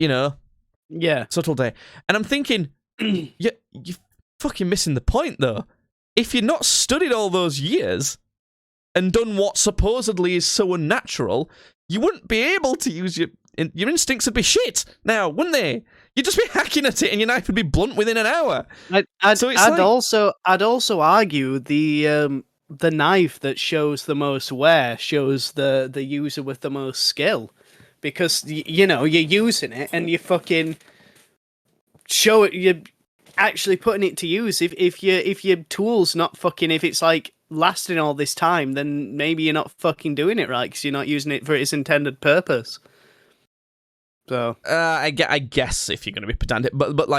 subtlety. And I'm thinking, you're fucking missing the point, though. If you'd not studied all those years and done what supposedly is so unnatural, you wouldn't be able to use your instincts would be shit now, wouldn't they? You'd just be hacking at it, and your knife would be blunt within an hour. I'd also argue the knife that shows the most wear shows the user with the most skill, because you're using it and you fucking show it. You're actually putting it to use. If your tool's not fucking, if it's like lasting all this time, then maybe you're not fucking doing it right because you're not using it for its intended purpose. So I guess if you're going to be pedantic, but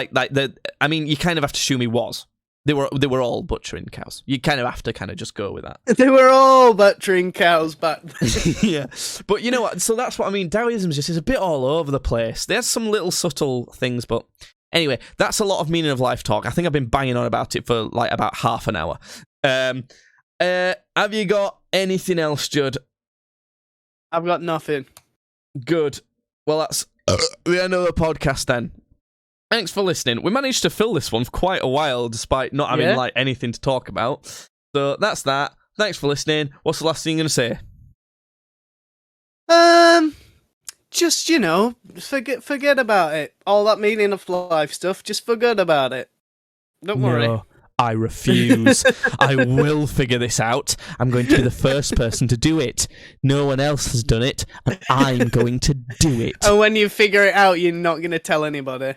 I mean, you kind of have to assume he was. They were all butchering cows. You kind of have to just go with that. They were all butchering cows back then. Yeah, but you know what? So that's what I mean. Taoism is a bit all over the place. There's some little subtle things, but anyway, that's a lot of meaning of life talk. I think I've been banging on about it for like about half an hour. Have you got anything else, Judd? I've got nothing. Good. Well, that's the end of the podcast then. Thanks for listening. We managed to fill this one for quite a while, despite not having like anything to talk about. So that's that. Thanks for listening. What's the last thing you're gonna say? Just forget about it. All that meaning of life stuff. Just forget about it. Don't worry. I refuse. I will figure this out. I'm going to be the first person to do it. No one else has done it, and I'm going to do it. And when you figure it out, you're not going to tell anybody.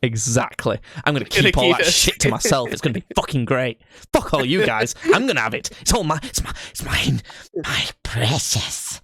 Exactly. I'm going to keep all that shit to myself. It's going to be fucking great. Fuck all you guys. I'm going to have it. It's all mine. It's mine. My precious.